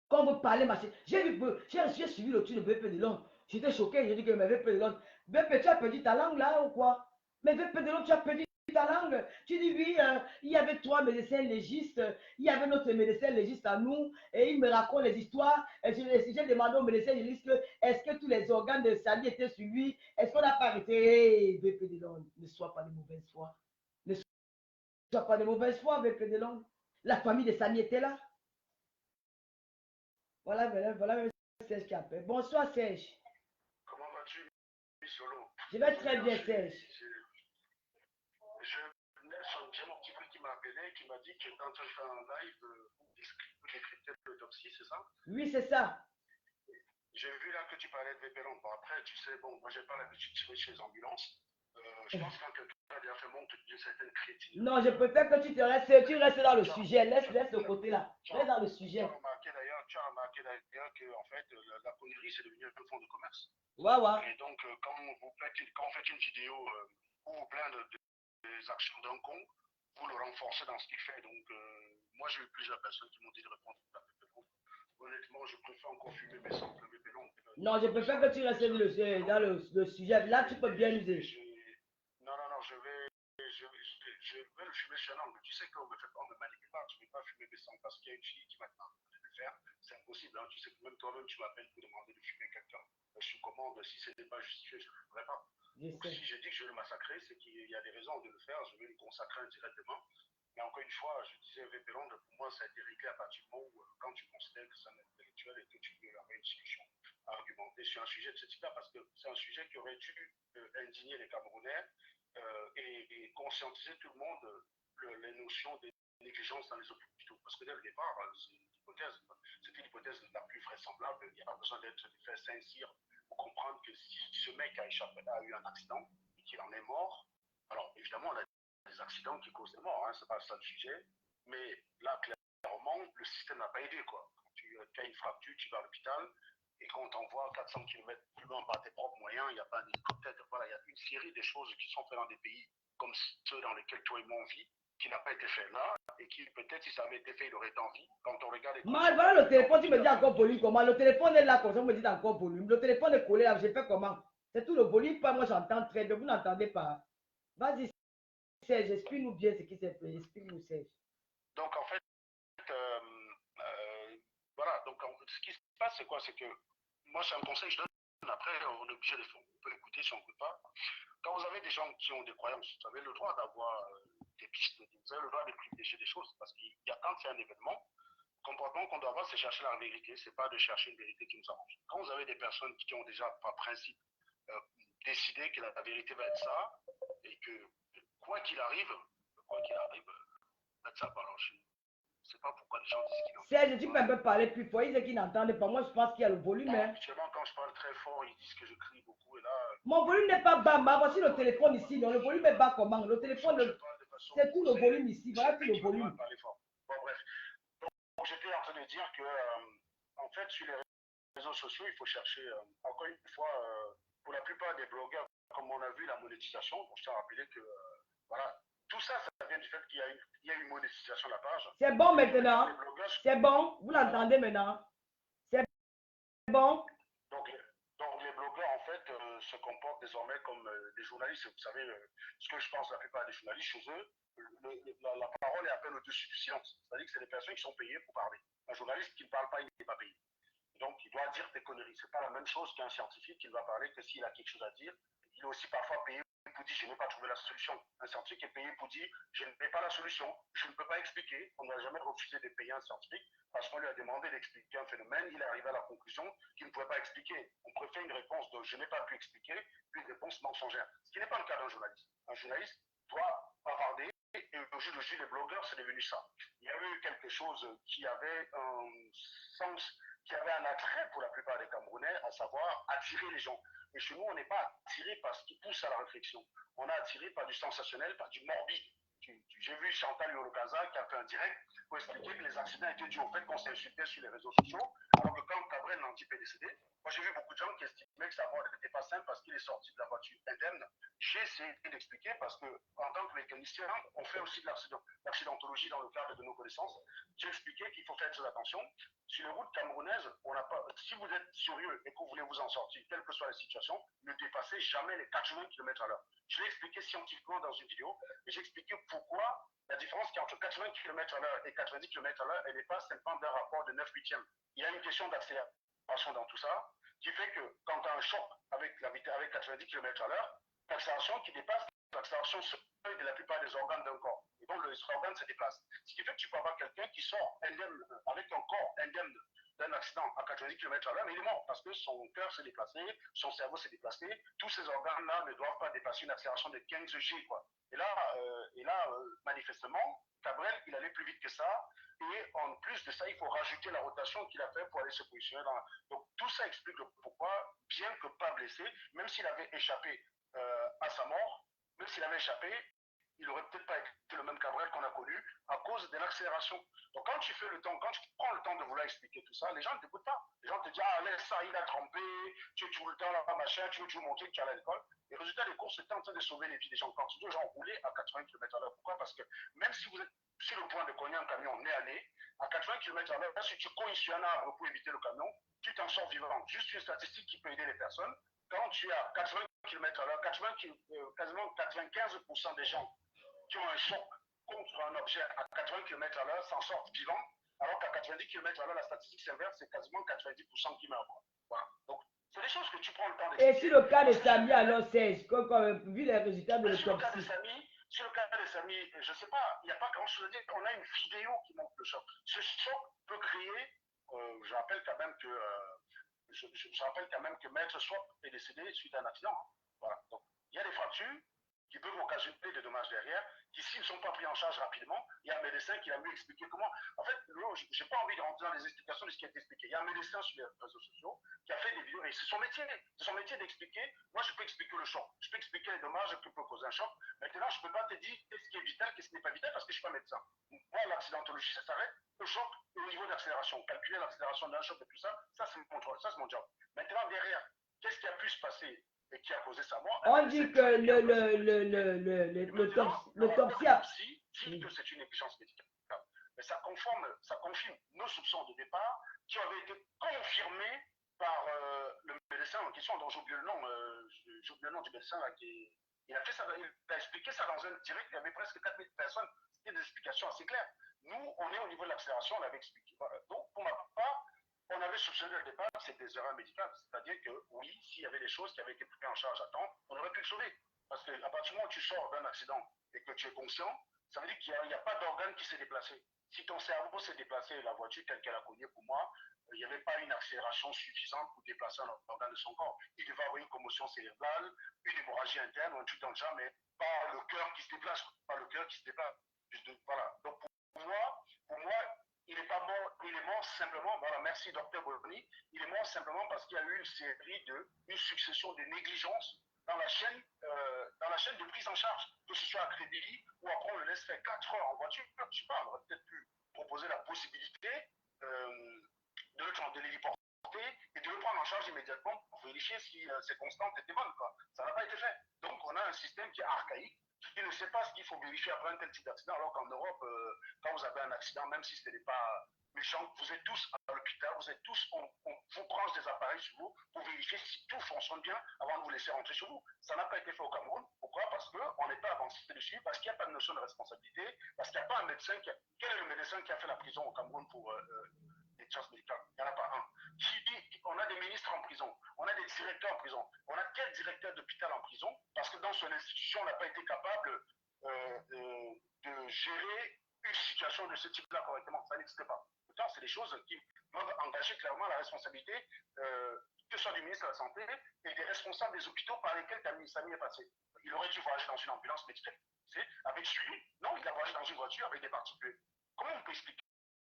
Quand vous parlez, j'ai suivi le truc de BP de Londres. J'étais choqué, j'ai dit que mais BP de Londres, BP, tu as perdu ta langue là ou quoi? Mais BP de Londres, tu as perdu ta langue. Tu dis oui, il y avait 3 médecins légistes, il y avait notre médecin légiste à nous, et il me raconte les histoires. J'ai demandé au médecin légiste est-ce que tous les organes de Samy étaient sur lui? Est-ce qu'on n'a pas arrêté? Hey, BP de Londres, ne sois pas de mauvaise foi. Ne sois pas de mauvaise foi, BP de Londres. La famille de Samy était là. Voilà Serge qui appelle. Bonsoir Serge. Comment vas-tu, Solo? Je vais très bien Serge. J'ai mon petit frère qui m'a appelé, qui m'a dit que tu es en train de faire un live pour décrypter l'autopsie, c'est ça? Oui, c'est ça. J'ai vu là que tu parlais de Véperon. Bon, après, tu sais, bon, moi, j'ai pas l'habitude de tirer chez les ambulances. Je pense que quelqu'un a déjà fait montre d'une certaine créativité. Non, je préfère que tu restes dans le sujet. Laisse le côté là. Reste dans le sujet. Tu as remarqué d'ailleurs que, en fait, la connerie, c'est devenu un fonds de commerce. Ouais, ouais. Et donc, quand vous faites une vidéo où vous plaignez des actions d'un con, vous le renforcez dans ce qu'il fait. Donc, moi, j'ai eu plusieurs personnes qui m'ont dit de répondre à Pépélon. Honnêtement, je préfère encore fumer mes sangs que Pépélon. Non, je préfère que tu restes dans le sujet. Là, tu peux bien user. Non, je vais le fumer chez l'angle. Tu sais qu'on me manipule pas. Je ne vais pas fumer mes sangs parce qu'il y a une fille qui m'a demandé de le faire. C'est impossible. Hein. Tu sais que même toi-même, tu m'appelles pour demander de fumer quelqu'un sous commande. Si ce n'est pas justifié, je ne le ferai pas. Donc, si je dis que je vais le massacrer, c'est qu'il y a des raisons de le faire. Je vais le consacrer indirectement. Mais encore une fois, je disais, Vépélon, pour moi, ça a été réglé à partir du moment où, quand tu considères que c'est un intellectuel et que tu veux avoir une discussion argumentée sur un sujet de ce type-là, parce que c'est un sujet qui aurait dû indigner les Camerounais et conscientiser tout le monde les notions de négligence dans les hôpitaux. Parce que dès le départ, c'était l'hypothèse la plus vraisemblable. Il n'y a pas besoin d'être fait Saint-Cyr pour comprendre que si ce mec a eu un accident et qu'il en est mort, alors évidemment, on a des accidents qui causent des morts, hein, c'est pas ça le sujet, mais là, clairement, le système n'a pas aidé, quoi. Quand tu as une fracture, tu vas à l'hôpital, et quand on t'envoie 400 km plus loin par tes propres moyens, il n'y a pas d'hélicoptère, voilà, il y a une série de choses qui sont faites dans des pays comme ceux dans lesquels toi et moi on vit, qui n'a pas été fait là, et qui peut-être si ça avait été fait, il aurait été en vie. Quand on regarde les voilà le téléphone, tu me dis encore volume comment? Le téléphone est là, comme ça, on me dit encore volume. Le téléphone est collé là, j'ai fait comment? C'est tout le volume, pas moi j'entends très bien, vous n'entendez pas. Vas-y, Serge, explique-nous bien ce qui s'est fait. Explique-nous, Serge. Donc, en fait, voilà. Donc, ce qui se passe, c'est quoi? C'est que moi, c'est un conseil que je donne. Après, on est obligé de faire. On peut l'écouter si on ne peut pas. Quand vous avez des gens qui ont des croyances, vous avez le droit d'avoir des pistes, vous avez le droit de privilégier des choses. Parce qu'il y a quand c'est un événement, le comportement qu'on doit avoir, c'est chercher la vérité, c'est pas de chercher une vérité qui nous arrange. Quand vous avez des personnes qui ont déjà, par principe, euh, décidé que la vérité va être ça, et que quoi qu'il arrive, va être ça, alors je ne sais pas pourquoi les gens disent qu'ils n'entendent Serge, tu peux un peu parler plus fort. Ils disent qu'ils n'entendent pas. Moi, je pense qu'il y a le volume. pas. Hein. Habituellement, quand je parle très fort, ils disent que je crie beaucoup, et là... Mon volume n'est pas bas. Voici le téléphone ici. Donc, le volume est bas comment? Le téléphone, c'est tout le volume ici. Voilà tout le volume. Bon, bref. Donc, j'étais en train de dire que, en fait, sur les réseaux sociaux, il faut chercher, encore une fois, pour la plupart des blogueurs, comme on a vu la monétisation, je tiens à rappeler que, voilà, tout ça, ça vient du fait qu'il y a une monétisation de la page. C'est bon maintenant. C'est bon. Vous l'entendez maintenant. C'est bon. Donc les blogueurs, en fait, se comportent désormais comme des journalistes. Vous savez, ce que je pense la plupart des journalistes chez eux, la parole est à peine au-dessus du silence. C'est-à-dire que c'est des personnes qui sont payées pour parler. Un journaliste qui ne parle pas, il n'est pas payé. Donc, il doit dire des conneries. Ce n'est pas la même chose qu'un scientifique qui ne va parler que s'il a quelque chose à dire. Il est aussi parfois payé pour dire je n'ai pas trouvé la solution. Un scientifique est payé pour dire je n'ai pas la solution, je ne peux pas expliquer. On n'a jamais refusé de payer un scientifique parce qu'on lui a demandé d'expliquer un phénomène. Il est arrivé à la conclusion qu'il ne pouvait pas expliquer. On préfère une réponse de je n'ai pas pu expliquer qu'une réponse mensongère. Ce qui n'est pas le cas d'un journaliste. Un journaliste doit bavarder. Et aujourd'hui, les blogueurs, c'est devenu ça. Il y a eu quelque chose qui avait un sens, qui avait un attrait pour la plupart des Camerounais, à savoir attirer les gens. Et chez nous, on n'est pas attiré par ce qui pousse à la réflexion. On est attiré par du sensationnel, par du morbide. J'ai vu Chantal Yolokaza qui a fait un direct pour expliquer que les accidents étaient dus au fait qu'on s'insultait sur les réseaux sociaux, alors que quand Cabrel Nanty est décédé, moi j'ai vu beaucoup de gens qui estimaient que sa mort n'était pas simple parce qu'il est sorti de la voiture indemne. J'ai essayé d'expliquer parce que, en tant que mécanicien, on fait aussi de l'accidentologie dans le cadre de nos connaissances. J'ai expliqué qu'il faut faire très attention. Sur les routes camerounaises, si vous êtes sérieux et que vous voulez vous en sortir, quelle que soit la situation, ne dépassez jamais les 80 km à l'heure. Je l'ai expliqué scientifiquement dans une vidéo et j'ai expliqué pourquoi la différence qui est entre 80 km à l'heure et 90 km à l'heure, elle n'est pas simplement d'un rapport de 9 huitièmes. Il y a une question d'accélération dans tout ça qui fait que quand tu as un choc avec 90 km à l'heure, l'accélération qui dépasse l'accélération seuil de la plupart des organes d'un corps. Et donc, les organes se déplacent. Ce qui fait que tu peux avoir quelqu'un qui sort indemne, avec un corps indemne d'un accident à 90 km à l'heure, mais il est mort parce que son cœur s'est déplacé, son cerveau s'est déplacé, tous ces organes-là ne doivent pas dépasser une accélération de 15 G, quoi. Et là, manifestement, Cabrel, il allait plus vite que ça, et en plus de ça, il faut rajouter la rotation qu'il a fait pour aller se positionner dans la... Donc, tout ça explique pourquoi, bien que pas blessé, même s'il avait échappé à sa mort, même s'il avait échappé, il n'aurait peut-être pas été le même Cabrel qu'on a connu à cause de l'accélération. Donc quand tu fais le temps, quand tu prends le temps de vouloir expliquer tout ça, les gens ne t'écoutent pas. Les gens te disent ah laisse ça, il a trompé, tu es tout le temps là, machin, tu veux toujours montrer que tu es à l'école. Et résultat des courses, c'était en train de sauver les vies des gens. Quand tu dis aux gens rouler à 80 km à l'heure, pourquoi? Parce que même si vous êtes sur le point de cogner un camion nez à nez, à 80 km à l'heure, si tu cognes sur un arbre pour éviter le camion, tu t'en sors vivant. Juste une statistique qui peut aider les personnes. Quand tu es à 80 km à l'heure, quasiment 95% des gens qui ont un choc contre un objet à 80 km à l'heure s'en sortent vivants, alors qu'à 90 km à l'heure, la statistique s'inverse, c'est quasiment 90% qui meurent. Voilà. Donc, c'est des choses que tu prends le temps d'expliquer. Et sur le cas de Samy, alors, Serge, vu les résultats de l'autopsie. Sur le cas de Samy, je ne sais pas, il n'y a pas grand-chose à dire. On a une vidéo qui montre le choc. Ce choc peut créer, je rappelle quand même que Maître Swap est décédé suite à un accident. Hein. Voilà. Donc, il y a des fractures qui peuvent occasionner des dommages derrière, qui s'ils ne sont pas pris en charge rapidement, il y a un médecin qui a mieux expliqué comment. En fait, je n'ai pas envie de rentrer dans les explications de ce qui a été expliqué. Il y a un médecin sur les réseaux sociaux qui a fait des vidéos, et c'est son métier d'expliquer. Moi, je peux expliquer le choc, je peux expliquer les dommages que peut causer un choc. Maintenant, je ne peux pas te dire qu'est-ce qui est vital, qu'est-ce qui n'est pas vital, parce que je ne suis pas médecin. Moi, l'accidentologie, ça s'arrête au choc et au niveau d'accélération. Calculer l'accélération d'un choc et tout ça, ça c'est mon job. Maintenant, derrière, qu'est-ce qui a pu se passer et qui a causé sa mort? On dit que l'autopsie dit que c'est une négligence médicale. Mais ça confirme nos soupçons de départ qui avaient été confirmés par le médecin en question, dont j'ai oublié le nom du médecin là, il a expliqué ça dans un direct, il y avait presque 4000 personnes, c'était des explications assez claires. Nous, on est au niveau de l'accélération, on l'avait expliqué. Donc, pour ma part, on avait soupçonné dès le départ que c'était des erreurs médicales. C'est-à-dire que oui, s'il y avait des choses qui avaient été prises en charge à temps, on aurait pu le sauver. Parce qu'à partir du moment où tu sors d'un accident et que tu es conscient, ça veut dire qu'il n'y a pas d'organe qui s'est déplacé. Si ton cerveau s'est déplacé, la voiture telle qu'elle a cogné pour moi, il n'y avait pas une accélération suffisante pour déplacer un organe de son corps. Il devait avoir une commotion cérébrale, une hémorragie interne ou un truc dans le genre, mais pas le cœur qui se déplace. Pas le cœur qui se déplace. Voilà. Donc pour moi, il n'est pas mort, il est mort simplement, voilà, merci Dr Boni, il est mort simplement parce qu'il y a eu une succession de négligences dans la chaîne de prise en charge, que ce soit à Crédit ou après on le laisse faire 4 heures en voiture, je sais pas, on aurait peut-être pu proposer la possibilité de l'héliporter et de le prendre en charge immédiatement pour vérifier si ses constantes étaient bonnes, quoi. Ça n'a pas été fait. Donc on a un système qui est archaïque, qui ne sait pas ce qu'il faut vérifier après un tel type d'accident, alors qu'en Europe, quand vous avez un accident, même si ce n'est pas méchant, vous êtes tous à l'hôpital, vous êtes tous, on vous branche des appareils sur vous pour vérifier si tout fonctionne bien avant de vous laisser rentrer chez vous. Ça n'a pas été fait au Cameroun. Pourquoi? Parce qu'on n'est pas avancé dessus, parce qu'il n'y a pas de notion de responsabilité, parce qu'il n'y a pas un médecin qui a... Quel est le médecin qui a fait la prison au Cameroun pour les sciences médicales? Il n'y en a pas un. On a des ministres en prison, on a des directeurs en prison. On a quel directeur d'hôpital en prison? Parce que dans son institution, n'a pas été capable de gérer une situation de ce type-là correctement. Ça n'existe pas. Pourtant, c'est des choses qui doivent engager clairement la responsabilité, que ce soit du ministre de la Santé et des responsables des hôpitaux par lesquels Samy est passé. Il aurait dû voyager dans une ambulance médicale. Avec suivi, non, il a voyagé dans une voiture avec des particuliers. Comment on peut expliquer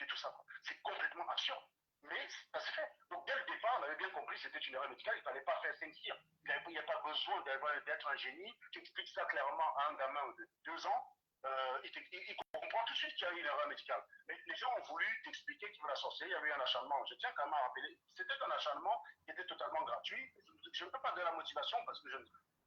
tout ça? C'est complètement absurde. Mais ça se fait. Donc dès le départ, on avait bien compris que c'était une erreur médicale, il ne fallait pas faire 5 tirs. Il n'y a pas besoin d'être un génie. Tu expliques ça clairement à un gamin de 2 ans, il comprend tout de suite qu'il y a eu une erreur médicale. Mais les gens ont voulu t'expliquer qu'il veut la sorcier, il y avait eu un acharnement. Je tiens quand même à rappeler, c'était un acharnement qui était totalement gratuit. Je ne peux pas donner la motivation parce que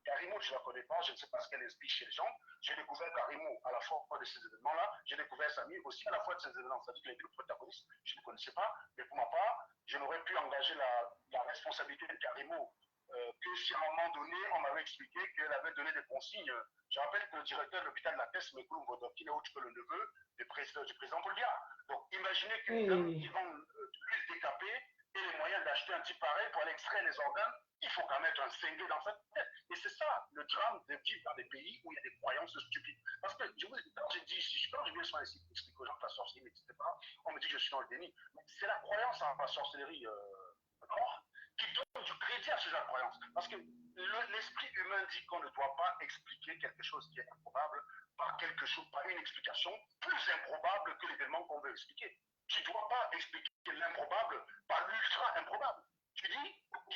Karimo, je ne la connais pas, je ne sais pas ce qu'elle explique chez les gens. J'ai découvert Karimo à la fois de ces événements-là, j'ai découvert Samy aussi à la fois de ces événements. C'est-à-dire qu'il était le protagoniste, je ne le connaissais pas, mais pour ma part, je n'aurais pu engager la responsabilité de Karimo que si à un moment donné, on m'avait expliqué qu'elle avait donné des consignes. Je rappelle que le directeur de l'hôpital de la Caisse, Mekoulou Vodopkin, est autre que le neveu du président Boldia. Donc imaginez qu'une dame qui vend de l'huile décapée ait les moyens d'acheter un type pareil pour aller extraire les organes, il faut quand même être un cinglé dans sa tête. Et c'est ça le drame de vivre dans des pays où il y a des croyances stupides. Parce que quand je dis ici, quand je viens sur un site expliquer aux gens que la sorcellerie n'existe pas, on me dit que je suis dans le déni. Mais c'est la croyance en la sorcellerie qui donne du crédit à ce genre de croyance. Parce que l'esprit humain dit qu'on ne doit pas expliquer quelque chose qui est improbable par quelque chose, par une explication plus improbable que l'événement qu'on veut expliquer. Tu ne dois pas expliquer l'improbable par l'ultra improbable. Tu dis, ok,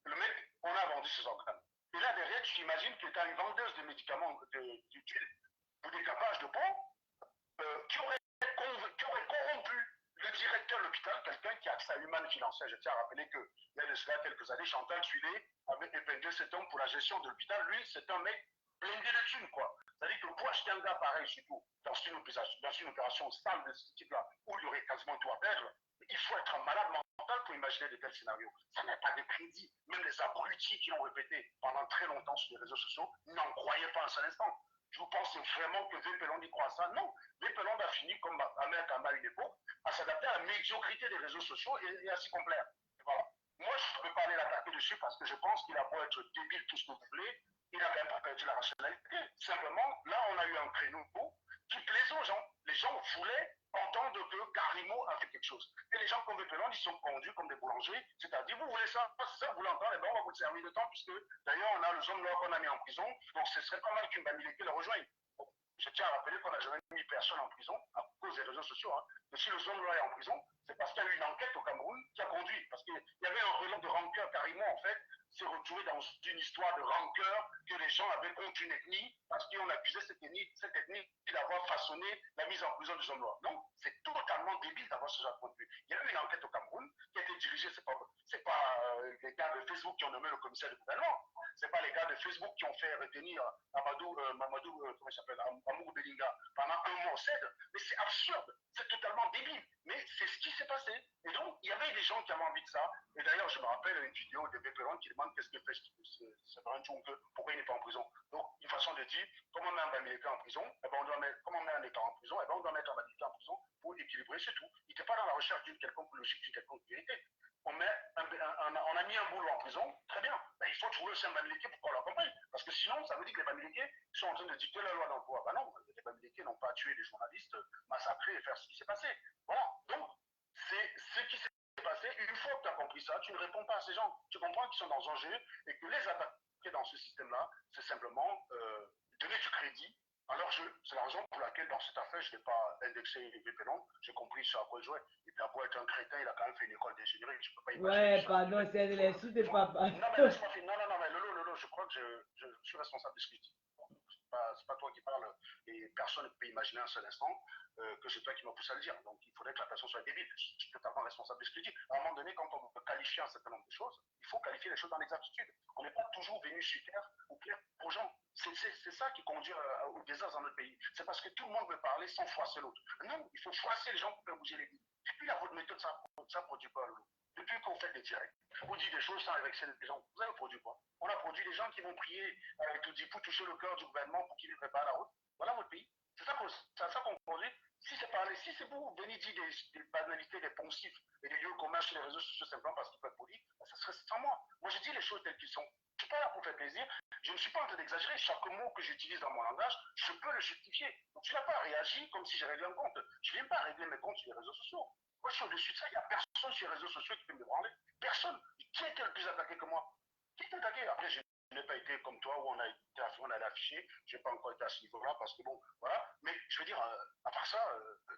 le mec, on a vendu ses organes. Et là, derrière, tu t'imagines que tu as une vendeuse de médicaments, d'huile pour décapage de peau, qui aurait corrompu le directeur de l'hôpital, quelqu'un qui a accès à l'humaine financière. Je tiens à rappeler qu'il y a de cela quelques années, Chantal Tuilé avait épinglé cet homme pour la gestion de l'hôpital. Lui, c'est un mec blindé de thunes, quoi. C'est-à-dire que pour acheter un gars pareil, surtout dans une opération sale de ce type-là, où il y aurait quasiment tout à perdre, il faut être un malade mental pour imaginer de tels scénarios. Ça n'a pas de crédit. Même les abrutis qui l'ont répété pendant très longtemps sur les réseaux sociaux n'en croyaient pas un seul instant. Je vous pense vraiment que Vépelon y croit ça? Non. Vépelon a fini, comme Ahmed Kamba à une époque, à s'adapter à la médiocrité des réseaux sociaux et à s'y complaire. Voilà. Moi, je ne peux pas aller l'attaquer dessus parce que je pense qu'il a beau être débile, tout ce que vous voulez, il n'a même pas perdu la rationalité. Simplement, là, on a eu un créneau qui plaisait aux gens. Les gens voulaient entendre que Karimo a fait quelque chose. Et les gens comme Vépelon, ils sont conduits comme des boulangers, c'est-à-dire, vous voulez ça, c'est ça, vous voulez entendre, et bien on va vous servir de temps, puisque d'ailleurs, on a le zone nord qu'on a mis en prison, donc ce serait pas mal qu'une Bamileke le rejoigne. Bon, je tiens à rappeler qu'on n'a jamais mis personne en prison à cause des réseaux sociaux. Hein. Mais si le zone nord est en prison, c'est parce qu'il y a eu une enquête au Cameroun qui a conduit, parce qu'il y avait un relent de rancœur. Karimo, en fait, s'est retrouvé dans une histoire de rancœur que les gens avaient contre une ethnie, parce qu'on accusait cette ethnie d'avoir façonné la mise en prison des hommes noirs. Non, c'est totalement débile d'avoir ce genre de point de vue. Il y a eu une enquête au Cameroun qui a été dirigée, c'est pas les gars de Facebook qui ont nommé le commissaire du gouvernement, c'est pas les gars de Facebook qui ont fait retenir Mamadou, comment il s'appelle, Amour Belinga pendant un mois au CED. Mais c'est absurde, c'est totalement débile. Mais c'est ce qui s'est passé. Et donc, il y avait des gens qui avaient envie de ça. Et d'ailleurs, je me rappelle une vidéo de Véperon qui demande qu'est-ce que fait Séverin Djongue, pourquoi il n'est pas en prison. Donc, une façon de dire, comment on met un Bamileke en prison, eh ben, comment on met un État en prison, eh ben, on doit mettre un Bamileke en prison pour équilibrer, c'est tout. Il n'était pas dans la recherche d'une quelconque logique, d'une quelconque vérité. On a mis un boulot en prison, très bien. Ben, il faut trouver aussi un Bamileke pour qu'on l'accompagne. Parce que sinon, ça veut dire que les Bamileke sont en train de dicter la loi d'emploi. Ben non, les Bamileke n'ont pas tué des journalistes, massacré et faire ce qui s'est passé. Voilà. Donc, c'est ce qui s'est passé. Une fois que tu as compris ça, tu ne réponds pas à ces gens. Tu comprends qu'ils sont dans un jeu et que les attaquer dans ce système-là, c'est simplement donner du crédit à leur jeu. C'est la raison pour laquelle, dans cette affaire, je n'ai pas indexé les pénons. J'ai compris ça à quoi il jouait. Et puis, après être un crétin, il a quand même fait une école d'ingénierie. Je ne peux pas imaginer. Ouais, pardon, c'est les sous de papa. Non, mais laisse-moi finir. Non, mais Lolo, je crois que je suis responsable de ce que je dis. C'est pas toi qui parles, et personne ne peut imaginer un seul instant que c'est toi qui m'as poussé à le dire. Donc il faudrait que la personne soit débile. Je suis totalement responsable de ce que je dis. À un moment donné, quand on veut qualifier un certain nombre de choses, il faut qualifier les choses dans l'exactitude. On n'est pas toujours venu sur terre ou clair aux gens. C'est ça qui conduit au désastre dans notre pays. C'est parce que tout le monde veut parler sans froisser l'autre. Non, il faut froisser les gens pour faire bouger les lignes. Et puis là, votre méthode, ça produit pas l'eau. Depuis qu'on fait des directs, on dit des choses sans vexer les gens. Vous avez produit quoi? On a produit des gens qui vont prier avec tout dit pour toucher le cœur du gouvernement pour qu'il ne prépare la route. Voilà votre pays. C'est ça qu'on produit. Si c'est pour venir dire des banalités, des poncifs et des lieux communs sur les réseaux sociaux simplement parce qu'ils peuvent polir, ça serait sans moi. Moi, je dis les choses telles qu'elles sont. Je ne suis pas là pour faire plaisir. Je ne suis pas en train d'exagérer. Chaque mot que j'utilise dans mon langage, je peux le justifier. Donc, tu n'as pas réagi comme si j'ai réglé un compte. Je ne viens pas régler mes comptes sur les réseaux sociaux. Moi, je suis au-dessus de ça. Il n'y a personne sur les réseaux sociaux qui peut me branler. Personne. Qui était le plus attaqué que moi? Qui était attaqué? Après, je n'ai pas été comme toi où on a affiché. Je n'ai pas encore été à ce niveau-là parce que bon, voilà. Mais je veux dire, à part ça,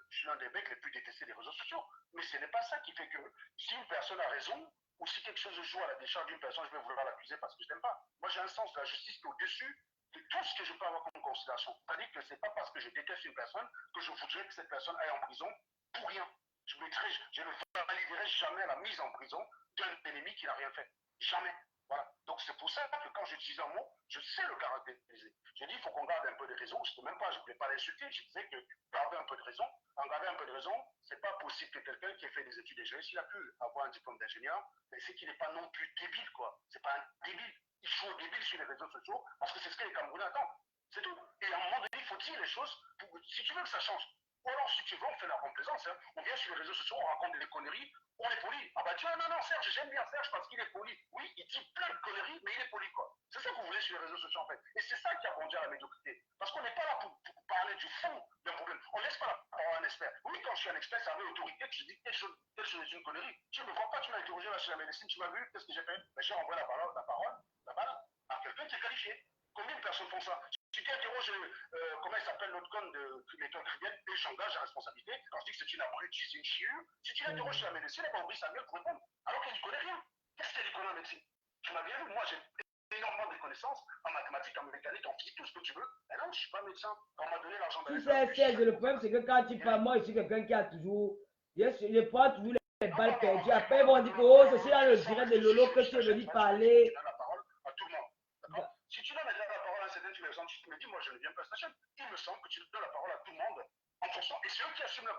je suis l'un des mecs les plus détestés des réseaux sociaux. Mais ce n'est pas ça qui fait que si une personne a raison ou si quelque chose joue à la décharge d'une personne, je vais vouloir l'accuser parce que je n'aime pas. Moi, j'ai un sens de la justice qui est au-dessus de tout ce que je peux avoir comme considération. C'est-à-dire que ce n'est pas parce que je déteste une personne que je voudrais que cette personne aille en prison pour rien. Je ne validerai jamais la mise en prison d'un ennemi qui n'a rien fait. Jamais. Voilà. Donc c'est pour ça que quand j'utilise un mot, je sais le caractériser. J'ai dit, il faut qu'on garde un peu de raison. Je ne voulais pas l'insulter. Je disais que garder un peu de raison, en garder un peu de raison, c'est pas possible que quelqu'un qui a fait des études d'ingénieur, s'il a pu avoir un diplôme d'ingénieur, c'est qu'il n'est pas non plus débile, quoi. C'est pas un débile. Il faut débile sur les réseaux sociaux parce que c'est ce que les Camerounais attendent. C'est tout. Et à un moment donné, il faut dire les choses. Si tu veux que ça change, ou alors, si tu veux, on fait la complaisance. Hein. On vient sur les réseaux sociaux, on raconte des conneries, on est poli. Ah bah tiens, non, Serge, j'aime bien Serge parce qu'il est poli. Oui, il dit plein de conneries, mais il est poli, quoi. C'est ça que vous voulez sur les réseaux sociaux, en fait. Et c'est ça qui a conduit à la médiocrité. Parce qu'on n'est pas là pour parler du fond d'un problème. On ne laisse pas la parole à un expert. Oui, quand je suis un expert, ça veut autorité, je dis telle chose est une connerie. Tu ne me vois pas, tu m'as interrogé là chez la médecine, tu m'as vu, qu'est-ce que j'ai fait? Ben, j'ai envoyé la balle à quelqu'un qui est qualifié. Combien de personnes font ça? Si tu interroges, comment il s'appelle l'autre con de méthode trivienne, et j'engage la responsabilité. Quand je dis que c'est une abrutie, c'est une chiure, si tu l'interroges sur la médecine, elle va ouvrir sa gueule pour répondre. Alors qu'elle ne connaît rien. Qu'est-ce qu'elle connaît en médecine? Tu m'as bien vu, moi j'ai énormément de connaissances en mathématiques, en mécanique, en physique, tout ce que tu veux. Mais non, je ne suis pas médecin. On m'a donné l'argent Tu sais, Serge, le problème, c'est que quand tu parles, moi, je suis quelqu'un qui a toujours. Je prends toujours les balles perdues. Après, ils vont dire que oh, c'est là le direct de Lolo que tu es venu parler. Tu donnes la parole à tout le monde. D'accord? Si tu donnes la parole à un certain tu me dis, moi, je ne viens pas à cette chaîne. Il me semble que tu donnes la parole à tout le monde en fonction. Et c'est eux qui assument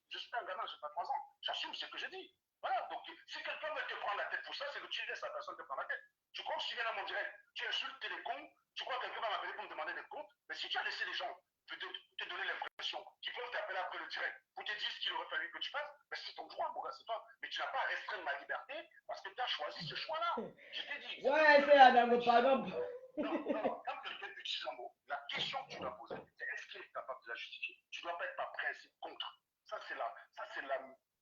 je suis pas un gamin, je n'ai pas 3 ans. J'assume ce que je dis. Voilà. Donc, si quelqu'un veut te prendre la tête pour ça, c'est que tu laisses la personne te prendre la tête. Tu crois que si tu viens à mon direct, tu insultes les cons, tu crois que quelqu'un va m'appeler pour me demander des comptes, mais si tu as laissé les gens te donner l'impression qu'ils peuvent t'appeler après le direct pour te dire ce qu'il aurait fallu que tu fasses, ben c'est ton droit, mon gars, c'est toi. Mais tu n'as pas à restreindre ma liberté parce que tu as choisi ce choix-là. Je t'ai dit. Ouais, c'est la dame, par exemple. Non, quand quelqu'un utilise un mot, la question que tu dois poser, c'est est-ce qu'il est capable de la justifier? Tu ne dois pas être par principe contre. Ça, c'est la,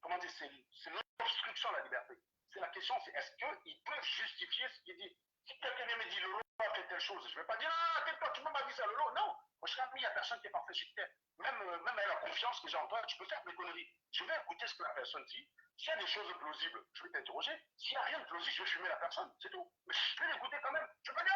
comment dire, c'est l'obstruction à la liberté. C'est la question, c'est est-ce qu'il peut justifier ce qu'il dit? Si quelqu'un vient me dire Lolo a fait telle chose, je ne vais pas dire ah, t'es pas, tu m'as dit ça, Lolo. Non, moi, je suis ami, il n'y a personne qui est parfait sur terre. Même avec la confiance que j'ai en toi, tu peux faire des conneries. Je vais écouter ce que la personne dit. S'il y a des choses plausibles, je vais t'interroger. S'il n'y a rien de plausible, je vais fumer la personne, c'est tout. Mais je vais l'écouter quand même. Je vais pas dire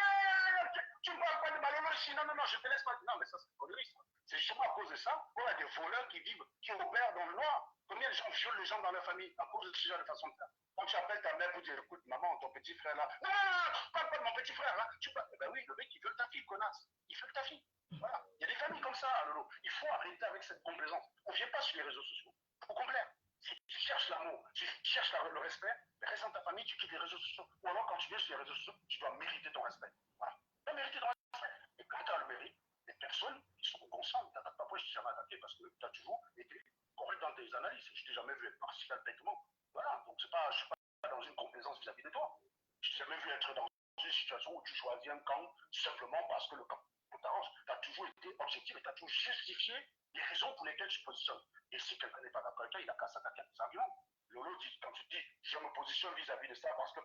tu ne parles pas de ma Lolo ici. Non, je te laisse pas. Non, mais ça, c'est une connerie, ça. C'est justement à cause de ça, on a des voleurs qui vivent, qui opèrent dans le noir. Combien de gens violent les gens dans leur famille à cause de ce genre de façon de faire? Quand tu appelles ta mère pour dire, écoute, maman, ton petit frère là, non, non, non, parle pas de mon petit frère là, tu parles. Eh ben oui, le mec, il veut ta fille, connasse. Il veut ta fille. Voilà. Il y a des familles comme ça, Lolo. Il faut arrêter avec cette complaisance. On ne vient pas sur les réseaux sociaux. Au contraire, si tu cherches l'amour, si tu cherches le respect, reste dans ta famille, tu quittes les réseaux sociaux. Ou alors, quand tu viens sur les réseaux sociaux, tu dois mériter ton respect. Voilà. Tu dois mériter ton respect. Et quand tu as le mérite, les personnes qui sont conscientes, tu n'attaques pas, moi je t'ai jamais attaqué parce que tu as toujours été correct dans tes analyses. Je t'ai jamais vu être partial bêtement. Voilà, donc je ne suis pas dans une complaisance vis-à-vis de toi. Je t'ai jamais vu être dans une situation où tu choisis un camp simplement parce que le camp t'arrange. Tu as toujours été objectif et tu as toujours justifié les raisons pour lesquelles tu positionnes. Et si quelqu'un n'est pas d'accord avec toi, il a qu'à s'attaquer à tes arguments. Lolo dit, quand tu dis, je me positionne vis-à-vis de ça parce que,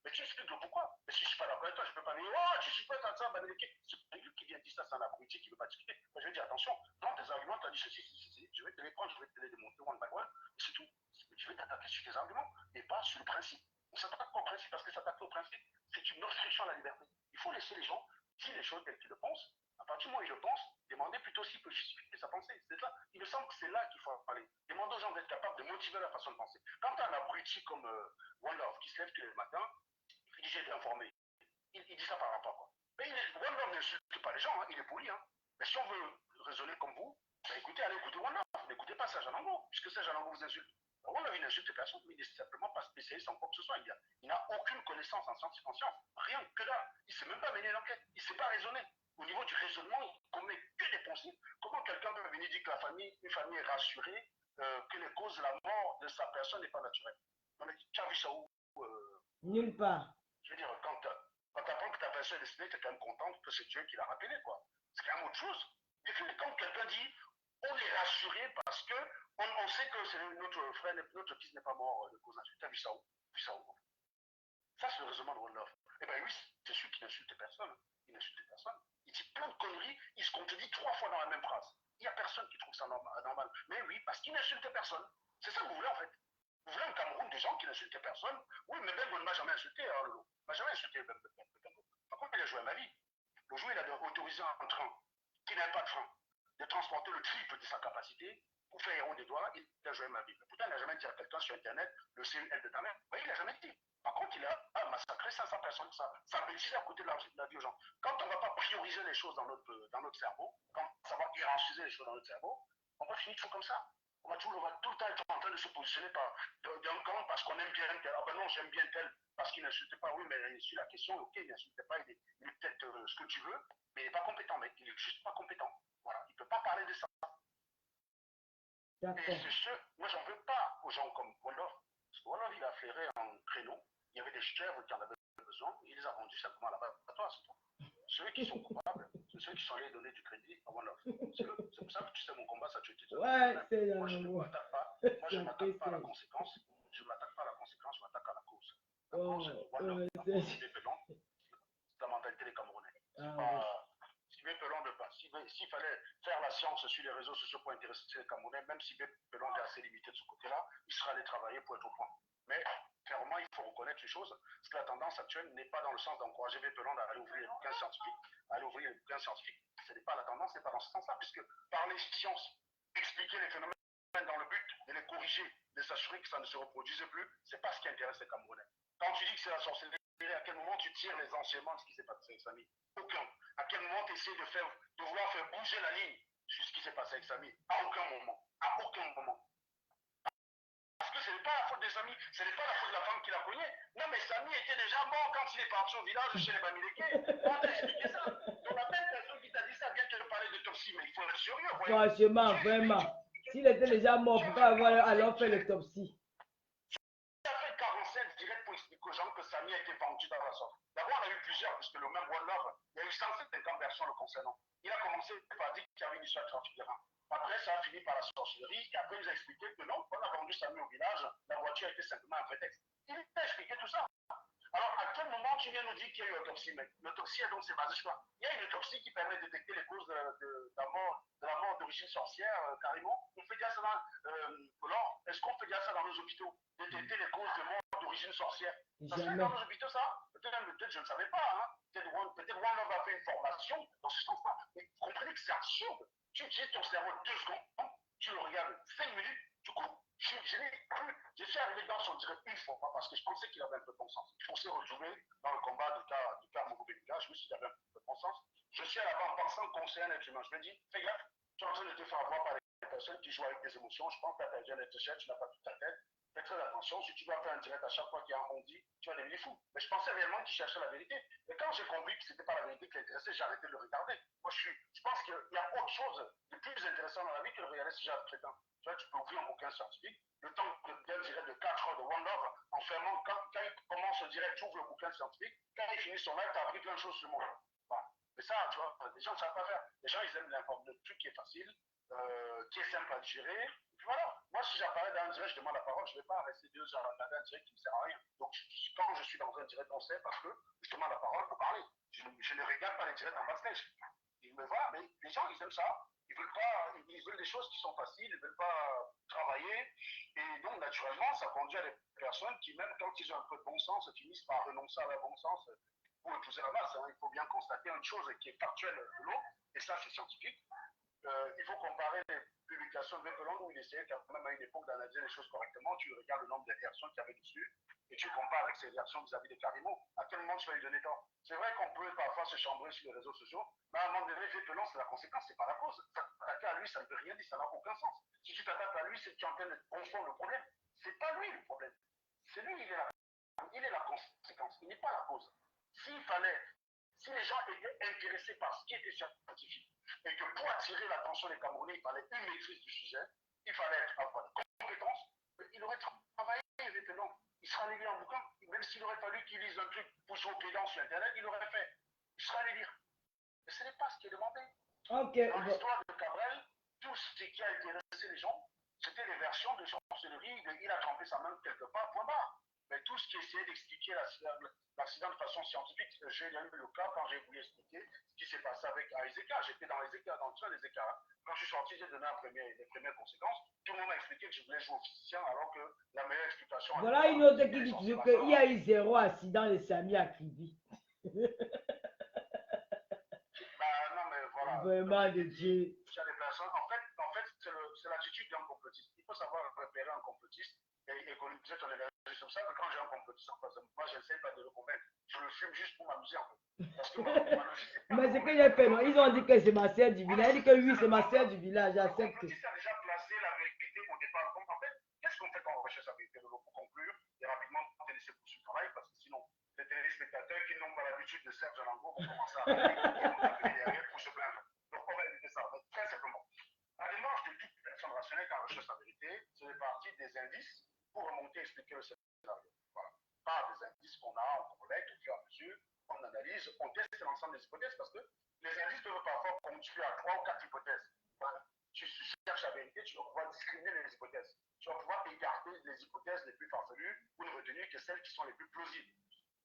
mais tu expliques le pourquoi. Mais si je ne suis pas d'accord avec toi, je ne peux pas dire, oh, tu suis pas dans ça, c'est lui qui vient dire ça, c'est un abruti qui ne veut pas discuter. Mais je vais dire, attention, dans tes arguments, tu as dit ceci, je vais te les prendre, je vais te les démontrer one by one, et c'est tout. Je vais t'attaquer sur tes arguments et pas sur le principe. On ne s'attaque pas au principe parce que s'attaquer au principe, c'est une obstruction à la liberté. Il faut laisser les gens dire les choses telles qu'ils le pensent. À partir du moment où ils le pensent, demandez plutôt s'il peut justifier sa pensée. C'est ça. Il me semble que c'est là qu'il faut parler. Demandez aux gens d'être capables de motiver leur façon de penser. Quand tu as un abruti comme One Love qui se lève tous les matins, il dit j'ai été informé. Il dit ça par rapport à quoi? Mais One Love n'insulte pas les gens, hein, il est poli. Hein. Mais si on veut raisonner comme vous, bah écoutez, allez écouter One Love. N'écoutez pas Serge Anango, puisque Serge Anango vous insulte. One Love, il n'insulte personne, mais il n'est simplement pas spécialiste en quoi que ce soit. Il n'a aucune connaissance en sciences. Rien que là. Il ne sait même pas mener l'enquête. Il ne sait pas raisonner. Au niveau du raisonnement, il ne commet que des principes. Comment quelqu'un peut venir dire que une famille est rassurée, que les causes de la mort de sa personne n'est pas naturelle? Non, mais tu as vu ça où Nulle part. Je veux dire, quand tu apprends que ta personne est décédée, tu es quand même contente que c'est Dieu qui l'a rappelé, quoi. C'est quand même autre chose. Et puis, quand quelqu'un dit, on est rassuré parce que on sait que notre frère, notre fils n'est pas mort de cause naturelle. Tu as vu ça où? Ça, c'est le raisonnement de One Love. Eh bien oui, c'est celui qui n'insulte personne. Il n'insulte personne. Il dit plein de conneries, il se contredit 3 fois dans la même phrase. Il n'y a personne qui trouve ça normal. Mais oui, parce qu'il n'insulte personne. C'est ça que vous voulez en fait. Vous voulez un Cameroun des gens qui n'insultent personne? Oui, mais Ben ne m'a jamais insulté, hein, Lolo. Il m'a jamais insulté, Ben. Par contre, il a joué à ma vie. Le jour, il a autorisé un train qui n'avait pas de frein de transporter le triple de sa capacité pour faire héros des doigts, il a joué ma vie. Pourtant, il n'a jamais dit à quelqu'un sur Internet le CUL de ta mère. Oui, il n'a jamais dit. Par contre, il a massacré 500 personnes. Ça bêtise à côté de la vie aux gens. Quand on ne va pas prioriser les choses dans notre cerveau, quand ça va hiérarchiser les choses dans notre cerveau, on va finir toujours comme ça. On va tout le temps être en train de se positionner d'un camp parce qu'on aime bien tel. Ah ben non, j'aime bien tel parce qu'il n'insulte pas. Oui, mais sur la question, ok, il n'insulte pas, il est peut-être ce que tu veux, mais il n'est pas compétent, mec. Il n'est juste pas compétent. Voilà, il ne peut pas parler de ça. Et c'est ce, moi j'en veux pas aux gens comme Wolof, parce que Wolof il a flairé un créneau, il y avait des chèvres qui en avaient besoin, il les a vendus simplement à l'abattoir, c'est tout. Ceux qui sont coupables, c'est ceux qui sont allés donner du crédit à Wolof. C'est pour ça que tu sais mon combat, ça tu étais. Ouais, c'est moi je ne m'attaque pas, moi je ne m'attaque pas à la conséquence, je ne m'attaque pas à la conséquence, je m'attaque à la cause. La cause c'est Wolof, la cause c'est Pelon, c'est la mentalité des Camerounais. C'est pas. Pelon de pas. S'il fallait faire la science sur les réseaux sociaux pour intéresser les Camerounais, même si Pelon est assez limité de ce côté-là, il sera allé travailler pour être au point. Mais clairement, il faut reconnaître les choses, parce que la tendance actuelle n'est pas dans le sens d'encourager Pelon à aller ouvrir les bouquins scientifiques. Ce n'est pas la tendance, c'est pas dans ce sens-là, puisque parler science, expliquer les phénomènes dans le but de les corriger, de s'assurer que ça ne se reproduise plus, c'est pas ce qui intéresse les Camerounais. Quand tu dis que c'est la sorcellerie, à quel moment tu tires les enseignements de ce qui s'est passé avec Samy? Aucun. À quel moment tu essaies de vouloir faire bouger la ligne sur ce qui s'est passé avec Samy? À aucun moment. À aucun moment. Parce que ce n'est pas la faute de Samy, ce n'est pas la faute de la femme qui l'a cogné. Non, mais Samy était déjà mort quand il est parti au village chez les Bamileke. On t'a expliqué ça. Donc la même personne qui t'a dit ça vient te parler d'autopsie, mais il faut être sérieux. Franchement, vraiment. S'il était déjà mort, pourquoi avoir alors fait l'autopsie? Il a fait 47 directs pour expliquer aux gens que Samy a été vendu dans la sorte. D'abord, on a eu plusieurs, puisque le même One Love, il y a eu 150 versions le concernant. Il a commencé par dire qu'il y avait une histoire de trafic de reins. Après, ça a fini par la sorcellerie, et après, il nous a expliqué que non, quand on a vendu Samy au village, la voiture était simplement un prétexte. Il a expliqué tout ça. Alors, à quel moment tu viens nous dire qu'il y a eu une autopsie, mec? L'autopsie, donc, c'est basé sur quoi? Il y a une autopsie qui permet de détecter les causes de la mort d'origine sorcière, carrément. On fait déjà ça dans... est-ce qu'on fait déjà ça dans nos hôpitaux? Détecter les causes de mort d'origine sorcière. Ça se fait dans nos hôpitaux, ça? Peut-être je ne savais pas, hein. Peut-être One Love a fait une formation dans ce sens-là. Mais vous comprenez que c'est absurde. Tu utilises ton cerveau 2 secondes, tu le regardes 5 minutes, tu coupes. Je suis arrivé dans son direct une fois parce que je pensais qu'il avait un peu de bon sens. Je pensais rejouer dans le combat du cas Mogo Benga. Je me suis dit qu'il avait un peu de bon sens. Je suis allé là-bas en pensant conseiller un être humain. Je me dis, fais gaffe, tu es en train de te faire avoir par les personnes qui jouent avec tes émotions. Je pense que tu as perdu un être cher, tu n'as pas toute ta tête. Fais très attention. Si tu dois faire un direct à chaque fois qu'il y a un on-dit, tu vas devenir fou. Mais je pensais réellement qu'il cherchait la vérité. Et quand j'ai compris que ce n'était pas la vérité qui l'intéressait, j'ai arrêté de le regarder. Moi, je pense qu'il y a autre chose de plus intéressant dans la vie que de regarder ce genre de traitant. Tu vois, tu peux ouvrir un bouquin scientifique, le temps d'un direct de 4 heures de One Love, en fermant, quand il commence le direct, tu ouvres le bouquin scientifique, quand il finit son live, tu as appris plein de choses sur moi. Voilà. Mais ça, tu vois, les gens ne savent pas faire. Les gens, ils aiment le truc qui est facile, qui est simple à digérer. Et puis voilà. Moi, si j'apparais dans un direct, je demande la parole, je ne vais pas rester 2 heures à regarder un direct qui ne sert à rien. Donc, quand je suis dans un direct, on sait parce que je demande la parole pour parler. Je ne regarde pas les directs en backstage. Ils me voient, mais les gens, ils aiment ça. Ils veulent des choses qui sont faciles, ils ne veulent pas travailler. Et donc, naturellement, ça conduit à des personnes qui, même quand ils ont un peu de bon sens, finissent par renoncer à leur bon sens pour épouser la masse. Hein. Il faut bien constater une chose qui est factuelle de l'eau, et ça, c'est scientifique. Il faut comparer les publications de Vételon où il essayait quand même à une époque d'analyser les choses correctement. Tu regardes le nombre de réactions qu'il y avait dessus et tu compares avec ses réactions vis-à-vis des Carimo. À quel moment tu vas lui donner tort? C'est vrai qu'on peut parfois se chambrer sur les réseaux sociaux, mais à un moment donné, Vételon, c'est la conséquence, c'est pas la cause. T'attaquer à lui, ça ne veut rien dire, ça n'a aucun sens. Si tu t'attaques à lui, c'est que tu es en train de confondre le problème. C'est pas lui le problème. C'est lui, il est la conséquence, il n'est pas la cause. Si les gens étaient intéressés par ce qui était scientifique, et que pour attirer l'attention des Camerounais, il fallait une maîtrise du sujet, il fallait avoir des compétences, il aurait travaillé maintenant. Il sera allé lire un bouquin, même s'il aurait fallu qu'il lise un truc pour jouer au pédant sur Internet, il l'aurait fait. Il sera allé lire. Mais ce n'est pas ce qui est demandé. Okay, dans l'histoire de Cabrel, tout ce qui a intéressé les gens, c'était les versions de sorcellerie. Il a trempé sa main quelque part, point barre. Mais tout ce qui essayait d'expliquer l'accident de façon scientifique, j'ai eu le cas quand j'ai voulu expliquer ce qui s'est passé avec Ezeka. J'étais dans le train d'Ezeka. Quand je suis sorti, j'ai donné les premières conséquences. Tout le monde m'a expliqué que je voulais jouer officiel, alors que la meilleure explication... Voilà une autre qui dit qu'il y a eu 0 accident de Sami à Kribi. Non, mais voilà. Vraiment de Dieu. En fait c'est l'attitude d'un complotiste. Il faut savoir repérer un complotiste et économiser ton énergie sur ça. Mais quand j'ai un complotiste en face de moi, je n'essaie pas de le convaincre. Je le fume juste pour m'amuser en fait. Parce que ma logique, c'est pas. Mais c'est que j'ai fait, non? Ils ont dit que c'est ma sœur du village. Elle dit que oui, c'est ma sœur du village. J'accepte. Le complotiste a déjà placé la vérité au départ. Donc en fait, qu'est-ce qu'on fait quand on recherche la vérité? Pour conclure et rapidement te laisser poursuivre le travail, parce que sinon, les téléspectateurs qui n'ont pas l'habitude de Serge Lango vont commencer à râler et vont t'appeler derrière pour se plaindre. Donc on va éviter ça. Mais très simplement. La démarche de toute personne rationnelle quand on recherche la vérité, c'est de partir des indices pour remonter et expliquer le scénario. Voilà. Par des indices qu'on a, on collecte au fur et à mesure, on analyse, on teste l'ensemble des hypothèses parce que les indices peuvent parfois conduire à 3 ou 4 hypothèses. Voilà. Tu cherches la vérité, tu vas pouvoir discriminer les hypothèses. Tu vas pouvoir écarter les hypothèses les plus farfelues ou ne retenir que celles qui sont les plus plausibles.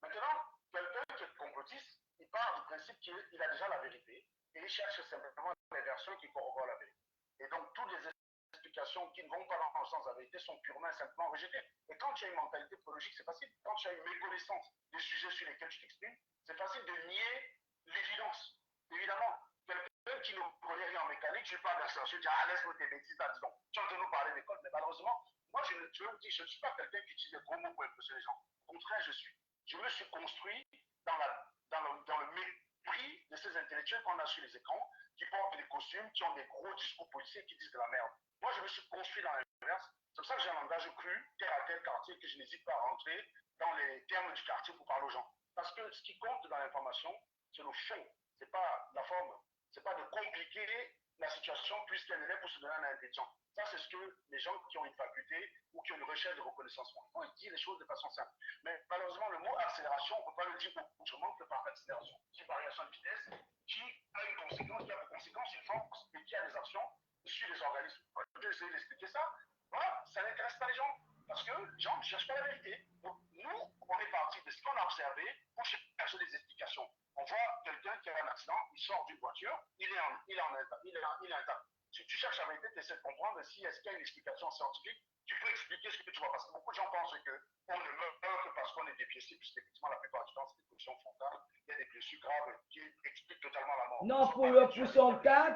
Maintenant, quelqu'un qui est complotiste, il part du principe qu'il a déjà la vérité et il cherche simplement les versions qui corroborent la vérité. Et donc, toutes les explications qui ne vont pas dans le sens de la vérité sont purement et simplement rejetées. Et quand tu as une mentalité psychologique, c'est facile. Quand tu as une méconnaissance des sujets sur lesquels tu t'exprimes, c'est facile de nier l'évidence. Évidemment, quelqu'un qui ne connaît rien en mécanique, tu parles d'un tu dis, ah, laisse-moi tes bêtises là, disons. Tu entends nous parler d'école, mais malheureusement, moi, je ne suis pas quelqu'un qui utilise des gros mots pour impressionner les gens. Au contraire, je me suis construit dans le mépris de ces intellectuels qu'on a sur les écrans, qui portent des costumes, qui ont des gros discours policiers, qui disent de la merde. Moi, je me suis construit dans l'inverse. C'est pour ça que j'ai un langage cru, terre à terre, quartier, que je n'hésite pas à rentrer dans les termes du quartier pour parler aux gens. Parce que ce qui compte dans l'information, c'est le fond, c'est pas la forme. C'est pas de compliquer la situation puisqu'elle est là pour se donner un intelligent. Ça, c'est ce que les gens qui ont une faculté ou qui ont une recherche de reconnaissance font. Il faut dire les choses de façon simple. Mais malheureusement, le mot accélération, on ne peut pas le dire autrement que par accélération. C'est une variation de vitesse qui a une conséquence, qui a pour conséquence une force et qui a des actions sur les organismes. Je vais essayer d'expliquer ça. Voilà, ça n'intéresse pas les gens. Parce que les gens ne cherchent pas la vérité. Donc, nous, on est parti de ce qu'on a observé pour chercher des explications. On voit quelqu'un qui a un accident, il sort d'une voiture, il est intact. Tu tu cherches la vérité, tu essaies de comprendre si est-ce qu'il y a une explication scientifique, tu peux expliquer ce que tu vois. Parce que beaucoup de gens pensent qu'on ne meurt que parce qu'on est dépiécé, puisqu'effectivement, la plupart du temps, c'est des positions frontales. Il y a des blessures graves qui expliquent totalement la mort. Non,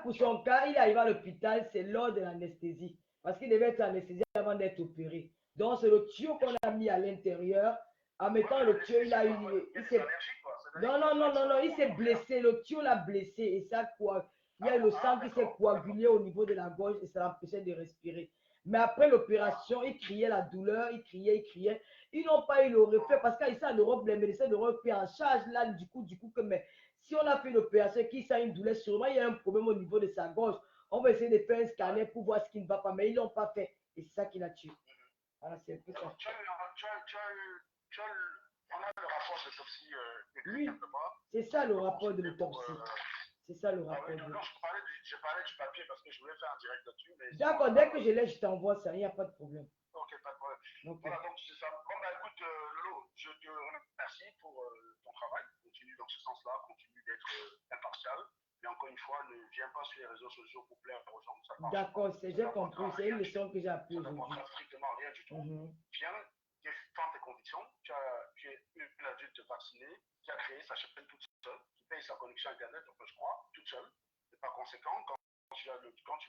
pour son cas, il arrive à l'hôpital, c'est lors de l'anesthésie. Parce qu'il devait être anesthésié avant d'être opéré. Donc, c'est le tuyau qu'on a mis à l'intérieur. En mettant le tuyau, il a eu. Non, il s'est blessé. Le tuyau l'a blessé. Et ça, quoi. Il y a le sang qui s'est coagulé au niveau de la gorge et ça l'empêchait de respirer. Mais après l'opération, il criait la douleur, il criait. Ils n'ont pas eu le reflet parce qu'ici en Europe, les médecins n'auront pris en charge là, du coup, que mais si on a fait une opération qui sent une douleur, sûrement il y a un problème au niveau de sa gorge. On va essayer de faire un scanner pour voir ce qui ne va pas, mais ils ne l'ont pas fait. Et c'est ça qui l'a tué. Voilà, c'est un peu ça. On a le rapport d'autopsie écrit quelque part. C'est ça le rapport de l'autopsie. C'est ça le rapport. Non, je parlais du papier parce que je voulais faire un direct là-dessus. D'accord, dès que je l'ai, je t'envoie ça, il n'y a pas de problème. Ok, pas de problème. Okay. Voilà, donc c'est ça. Bon, bah écoute, Lolo, je te remercie pour ton travail. Continue dans ce sens-là, continue d'être impartial. Mais encore une fois, ne viens pas sur les réseaux sociaux pour plaire aux gens. D'accord, j'ai compris. C'est une leçon que j'ai appris aujourd'hui. Ça ne montre strictement rien du tout. Viens, défends tes convictions. Tu es une adulte vaccinée qui a créé sa chaîne toute seule, qui paye sa connexion Internet, je crois, toute seule. Et par conséquent, quand tu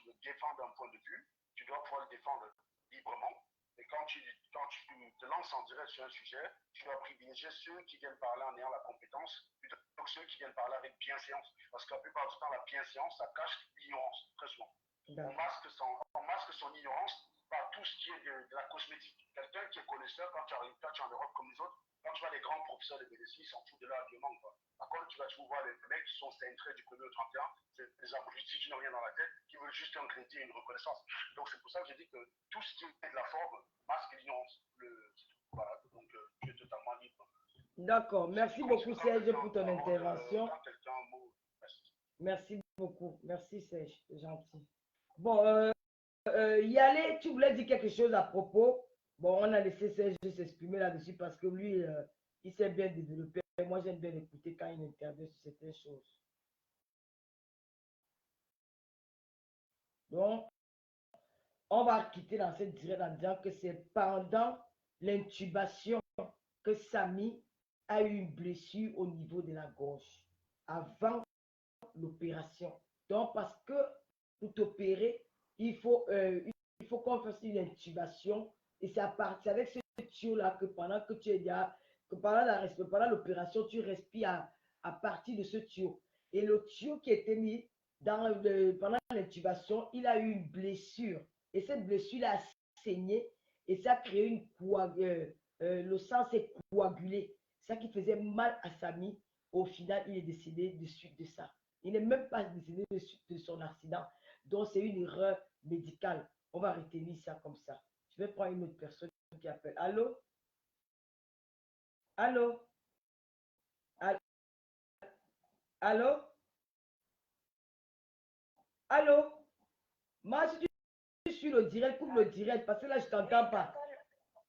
veux défendre un point de vue, tu dois pouvoir le défendre librement. Et quand tu te lances en direct sur un sujet, tu dois privilégier ceux qui viennent parler en ayant la compétence plutôt que ceux qui viennent parler avec bienséance. Parce que la plupart du temps, la bienséance, ça cache l'ignorance, très souvent. On masque son ignorance par tout ce qui est de la cosmétique. Quelqu'un qui est connaisseur, quand tu arrives, tu es en Europe comme les autres, quand tu vois les grands professeurs de médecine, ils s'en foutent de l'argument. Par contre, tu vas toujours voir les mecs qui sont cintrés du 1er au 31, c'est des abrutis qui n'ont rien dans la tête, qui veulent juste un crédit et une reconnaissance. Donc c'est pour ça que j'ai dit que tout ce qui est de la forme masque l'ignorance. Voilà, donc tu es totalement libre. D'accord, merci beaucoup Serge pour ton intervention. Merci beaucoup, merci Serge, c'est gentil. Bon, Yalé, tu voulais dire quelque chose à propos. Bon, on a laissé Serge s'exprimer là-dessus parce que lui, il s'est bien développé. Moi, j'aime bien écouter quand il intervient sur certaines choses. Donc, on va quitter dans cette direction en disant que c'est pendant l'intubation que Samy a eu une blessure au niveau de la gorge avant l'opération. Donc, parce que pour t'opérer, il faut qu'on fasse une intubation et c'est avec ce tuyau-là que pendant que tu es déjà, que pendant l'opération, tu respires à partir de ce tuyau. Et le tuyau qui était mis pendant l'intubation, il a eu une blessure. Et cette blessure a saigné et ça a créé une le sang s'est coagulé. Ça qui faisait mal à Samy. Au final, il est décédé de suite de ça. Il n'est même pas décédé de suite de son accident. Donc, c'est une erreur médicale. On va retenir ça comme ça. Je vais prendre une autre personne qui appelle. Allô? Allô? Allô? Allô? Moi, si tu suis le direct, coupe le direct, parce que là, je ne t'entends pas.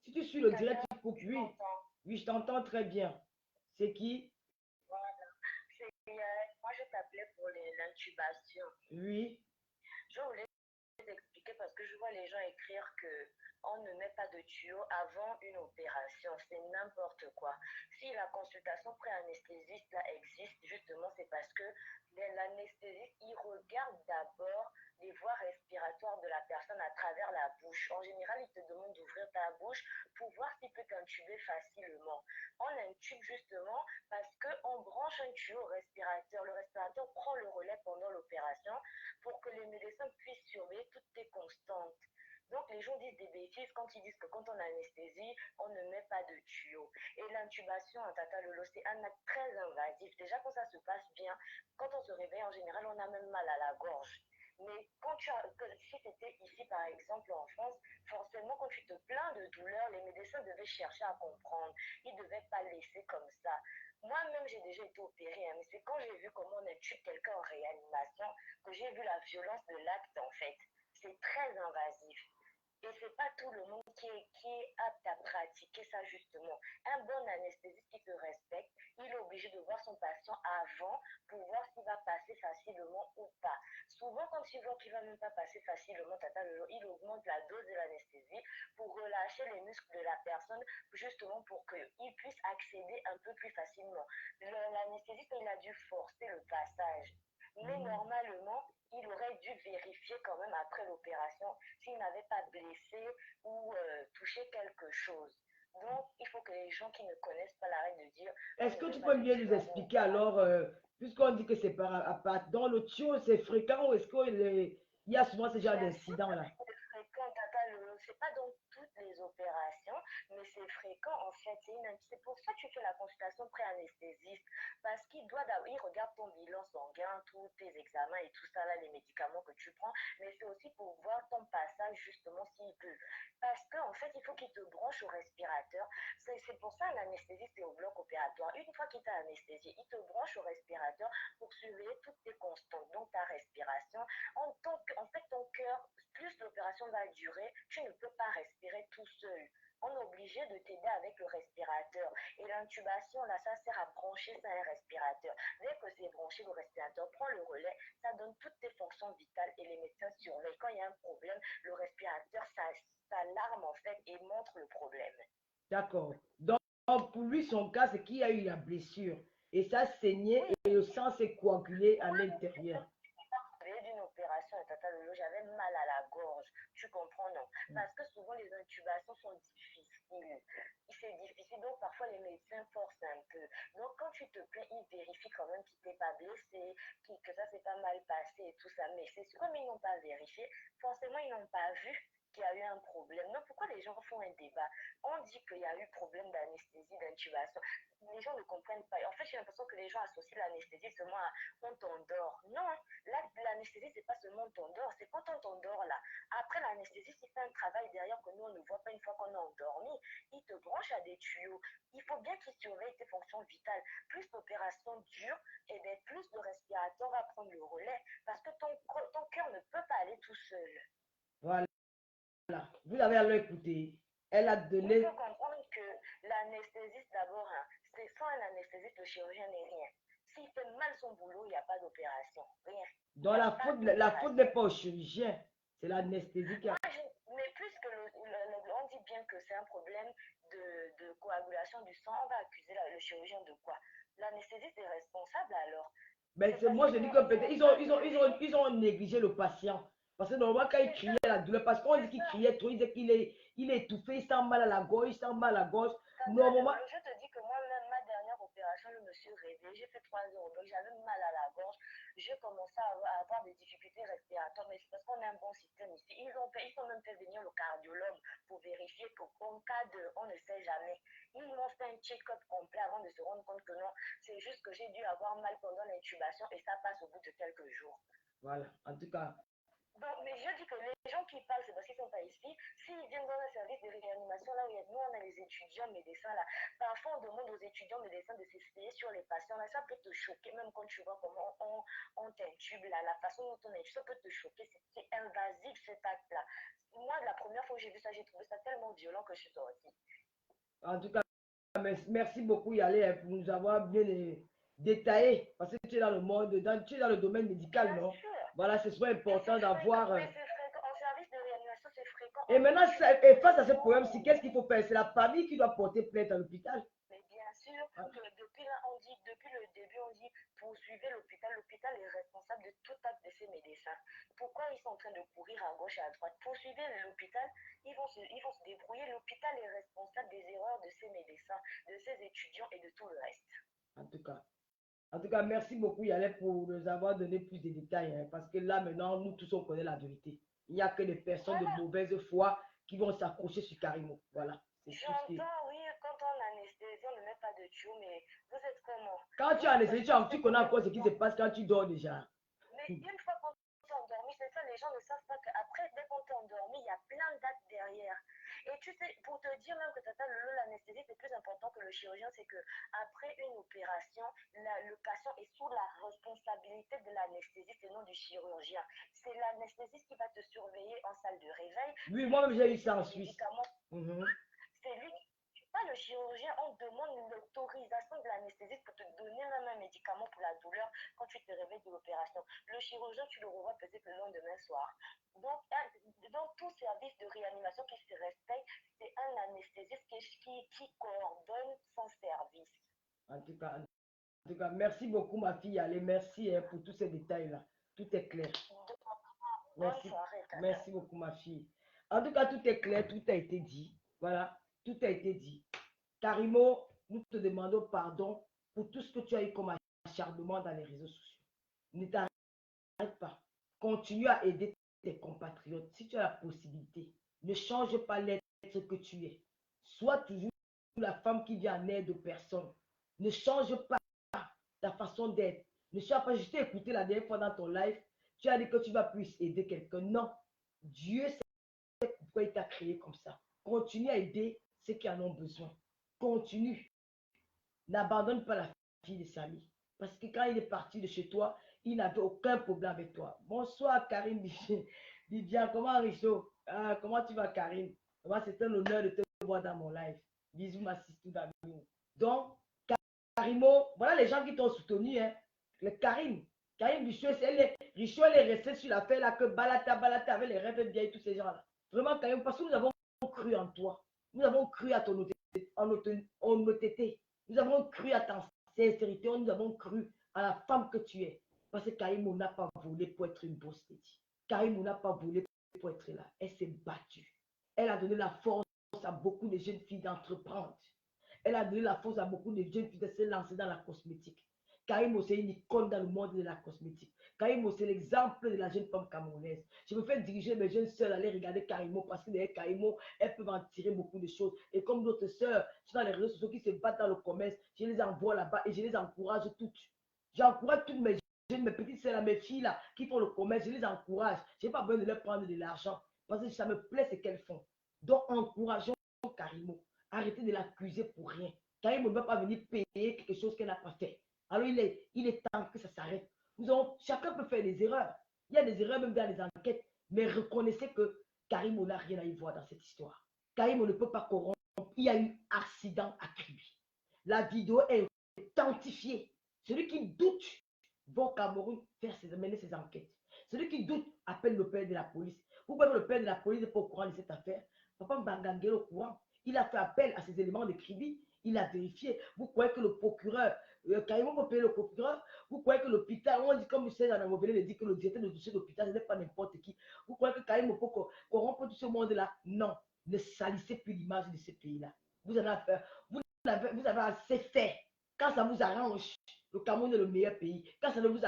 Si tu suis le direct, tu coupes. Oui. Oui, je t'entends très bien. C'est qui? Voilà. Moi, je t'appelais pour l'intubation. Oui. Je voulais t'expliquer parce que je vois les gens écrire que on ne met pas de tuyau avant une opération. C'est n'importe quoi. Si la consultation pré-anesthésiste là existe, justement, c'est parce que l'anesthésiste, il regarde d'abord les voies respiratoires de la personne à travers la bouche. En général, il te demande d'ouvrir ta bouche pour voir s'il peut t'intuber facilement. On intube justement parce qu'on branche un tuyau au respirateur. Le respirateur prend le relais pendant l'opération pour que les médecins puissent surveiller toutes tes constantes. Donc, les gens disent des bêtises quand ils disent que quand on anesthésie, on ne met pas de tuyau. Et l'intubation en Tata Lolo, c'est un acte très invasif. Déjà, quand ça se passe bien, quand on se réveille, en général, on a même mal à la gorge. Mais si c'était ici, par exemple, en France, forcément, quand tu te plains de douleur, les médecins devaient chercher à comprendre. Ils ne devaient pas laisser comme ça. Moi-même, j'ai déjà été opérée, mais c'est quand j'ai vu comment on intube quelqu'un en réanimation que j'ai vu la violence de l'acte, en fait. C'est très invasif. Et c'est pas tout le monde qui est apte à pratiquer ça justement. Un bon anesthésiste qui te respecte, il est obligé de voir son patient avant pour voir s'il va passer facilement ou pas. Souvent, quand il voit qu'il ne va même pas passer facilement, il augmente la dose de l'anesthésie pour relâcher les muscles de la personne, justement pour qu'il puisse accéder un peu plus facilement. L'anesthésiste, il a dû forcer le passage. Mais normalement, il aurait dû vérifier quand même après l'opération s'il n'avait pas blessé ou touché quelque chose. Donc, il faut que les gens qui ne connaissent pas l'arrêt de dire... Est-ce que tu peux bien nous expliquer alors, puisqu'on dit que c'est par part, dans le tuyau, c'est fréquent ou est-ce qu'il y a souvent ce genre d'incident-là? C'est fréquent, c'est pas dans toutes les opérations, mais c'est fréquent en fait. C'est pour ça que tu fais la consultation pré-anesthésiste, parce qu'il doit d'abord, il regarde ton bilan sanguin, tous tes examens et tout ça, là, les médicaments que tu prends, mais c'est aussi pour voir ton passage justement s'il peut. Parce qu'en fait, il faut qu'il te branche au respirateur. C'est pour ça l'anesthésiste est au bloc opératoire. Une fois qu'il t'a anesthésié, il te branche au respirateur pour surveiller toutes tes constantes, donc ta respiration. En fait, ton cœur, plus l'opération va durer, tu ne peux pas respirer tout seul. On est obligé de t'aider avec le respirateur. Et l'intubation, là, ça sert à brancher ça à un respirateur. Dès que c'est branché, le respirateur prend le relais, ça donne toutes tes fonctions vitales et les médecins surveillent. Quand il y a un problème, le respirateur s'alarme en fait et montre le problème. D'accord. Donc, pour lui, son cas, c'est qu'il y a eu la blessure. Et ça saignait et le sang s'est coagulé à l'intérieur. D'une opération j'avais mal à la gorge. Tu comprends, non? Parce que souvent les intubations sont difficiles. C'est difficile, donc parfois les médecins forcent un peu. Donc quand tu te plains, ils vérifient quand même qu'il t'est pas blessé, que ça s'est pas mal passé et tout ça. Mais c'est comme ils n'ont pas vérifié, forcément ils n'ont pas vu qu'il y a eu un problème. Donc pourquoi les gens font un débat? On dit qu'il y a eu problème d'anesthésie, d'intubation. Les gens ne comprennent pas. En fait, j'ai l'impression que les gens associent l'anesthésie seulement à on t'endort. Non, là, l'anesthésie, c'est pas seulement on t'endort, c'est quand on t'endort là. Après, l'anesthésiste, il fait un travail derrière que nous, on ne voit pas une fois qu'on est endormi. Il te branche à des tuyaux. Il faut bien qu'il surveille tes fonctions vitales. Plus l'opération dure, et bien plus le respirateur va prendre le relais parce que ton cœur ne peut pas aller tout seul. Voilà. Vous avez à l'écouter. Elle a donné. Il faut comprendre que l'anesthésiste, d'abord, hein, c'est sans un anesthésiste, le chirurgien n'est rien. S'il fait mal son boulot, il n'y a pas d'opération. Rien. Donc la faute n'est pas au chirurgien, c'est l'anesthésie qui a. Mais puisque on dit bien que c'est un problème de coagulation du sang, on va accuser le chirurgien de quoi? L'anesthésiste est responsable alors. Mais moi je dis que peut-être ils ont négligé le patient. Parce que normalement quand il criait la douleur, parce qu'on dit qu'il criait trop, il disait qu'il est étouffé, il sent mal à la gorge, il sent mal à la gorge. Normalement. Je te dis que moi-même, ma dernière opération, je me suis réveillée, j'ai fait 3 heures, donc j'avais mal à la gorge, j'ai commencé à avoir des difficultés respiratoires, mais c'est parce qu'on a un bon système ici. Ils ont même fait venir le cardiologue pour vérifier qu'en cas de, on ne sait jamais. Ils m'ont fait un check-up complet avant de se rendre compte que non, c'est juste que j'ai dû avoir mal pendant l'intubation et ça passe au bout de quelques jours. Voilà, en tout cas. Donc, mais je dis que les gens qui parlent, c'est parce qu'ils ne sont pas ici. S'ils viennent dans un service de réanimation, là où nous, on a les étudiants médecins, là, parfois on demande aux étudiants médecins de s'essayer sur les patients. Là, ça peut te choquer, même quand tu vois comment on t'intube, là, la façon dont on intube, ça peut te choquer. C'est invasif, cet acte-là. Moi, la première fois que j'ai vu ça, j'ai trouvé ça tellement violent que je suis sortie. En tout cas, merci beaucoup, Yalé, pour nous avoir bien détaillé. Parce que tu es dans le monde, tu es dans le domaine médical, non? Voilà, c'est soit important d'avoir. Oui, c'est fréquent. En service de réanimation, c'est fréquent. Et maintenant, face à ce problème, qu'est-ce qu'il faut faire? C'est la famille qui doit porter plainte à l'hôpital. Mais bien sûr que depuis là, on dit, depuis le début, on dit poursuivez l'hôpital. L'hôpital est responsable de tout acte de ces médecins. Pourquoi ils sont en train de courir à gauche et à droite? Poursuivez l'hôpital, ils vont se débrouiller. L'hôpital est responsable des erreurs de ces médecins, de ces étudiants et de tout le reste. En tout cas, merci beaucoup Yalé pour nous avoir donné plus de détails. Hein, parce que là, maintenant, nous tous, on connaît la vérité. Il n'y a que des personnes de mauvaise foi qui vont s'accrocher sur Carimo. Voilà. J'entends, oui, quand on anesthésie, on ne met pas de tuyau, mais vous êtes comment? Quand tu as anesthésie, tu connais encore ce qui se passe quand tu dors déjà. Mais une fois qu'on t'est endormi, c'est ça, les gens ne savent pas qu'après, dès qu'on t'est endormi, il y a plein d'actes derrière. Et tu sais, pour te dire même que l'anesthésie, c'est plus important que le chirurgien, c'est que après une opération, le patient est sous la responsabilité de l'anesthésiste et non du chirurgien. C'est l'anesthésiste qui va te surveiller en salle de réveil. Oui, moi-même, j'ai eu ça en Suisse. C'est lui qui pas le chirurgien, on demande l'autorisation de l'anesthésiste pour te donner même un médicament pour la douleur quand tu te réveilles de l'opération. Le chirurgien, tu le revois peut-être le lendemain soir. Donc, dans tout service de réanimation qui se respecte, c'est un anesthésiste qui coordonne son service. En tout cas, merci beaucoup, ma fille. Allez, merci pour tous ces détails-là. Tout est clair. Merci. Merci beaucoup, ma fille. En tout cas, tout est clair, tout a été dit. Voilà, tout a été dit. Karimo, nous te demandons pardon pour tout ce que tu as eu comme acharnement dans les réseaux sociaux. Ne t'arrête pas. Continue à aider tes compatriotes. Si tu as la possibilité, ne change pas l'être que tu es. Sois toujours la femme qui vient en aide aux personnes. Ne change pas ta façon d'être. Ne sois pas juste écouté la dernière fois dans ton live. Tu as dit que tu vas plus aider quelqu'un. Non. Dieu sait pourquoi il t'a créé comme ça. Continue à aider ceux qui en ont besoin. Continue. N'abandonne pas la fille de Samy. Parce que quand il est parti de chez toi, il n'avait aucun problème avec toi. Bonsoir, Karine Vivian. Comment, Richaud? Comment tu vas, Karine? Moi, c'est un honneur de te voir dans mon live. Bisous, ma sister d'amour. Donc, Karimo, voilà les gens qui t'ont soutenu. Hein. Le Karine Richaud, Richaud, elle est restée sur l'affaire là que Balata avec les rêves bien et tous ces gens-là. Vraiment, Karine, parce que nous avons cru en toi. Nous avons cru à ton honnêteté. Nous avons cru à ta sincérité. Nous avons cru à la femme que tu es. Parce que Karimo n'a pas volé pour être une bosse lady. Karimo n'a pas volé pour être là. Elle s'est battue. Elle a donné la force à beaucoup de jeunes filles d'entreprendre. Elle a donné la force à beaucoup de jeunes filles de se lancer dans la cosmétique. Karimo, c'est une icône dans le monde de la cosmétique. Karimo, c'est l'exemple de la jeune femme camerounaise. Je me fais diriger mes jeunes sœurs à aller regarder Karimo parce que derrière Karimo, elles peuvent en tirer beaucoup de choses. Et comme d'autres sœurs sont dans les réseaux sociaux qui se battent dans le commerce, je les envoie là-bas et je les encourage toutes. J'encourage toutes mes jeunes, mes petites sœurs, mes filles là qui font le commerce, je les encourage. Je n'ai pas besoin de leur prendre de l'argent parce que ça me plaît ce qu'elles font. Donc, encourageons Karimo. Arrêtez de l'accuser pour rien. Karimo ne va pas venir payer quelque chose qu'elle n'a pas fait. Alors, il est temps que ça s'arrête. Chacun peut faire des erreurs. Il y a des erreurs même dans les enquêtes. Mais reconnaissez que Karimo n'a rien à y voir dans cette histoire. Karimo ne peut pas corrompre. Il y a eu accident à Kribi. La vidéo est authentifiée. Celui qui doute va au Cameroun mener ses enquêtes. Celui qui doute appelle le père de la police. Pourquoi le père de la police n'est pas au courant de cette affaire? Papa Mbangangé est au courant. Il a fait appel à ces éléments de Kribi. Il a vérifié. Vous croyez que le procureur, Karimo peut payer le procureur? Vous croyez que l'hôpital, on dit comme le César Nangobele dit que le directeur de dossier d'hôpital, ce n'est pas n'importe qui. Vous croyez que Karimo peut corrompre tout ce monde-là? Non. Ne salissez plus l'image de ce pays-là. Vous avez assez fait. Quand ça vous arrange, le Cameroun est le meilleur pays. Quand ça ne vous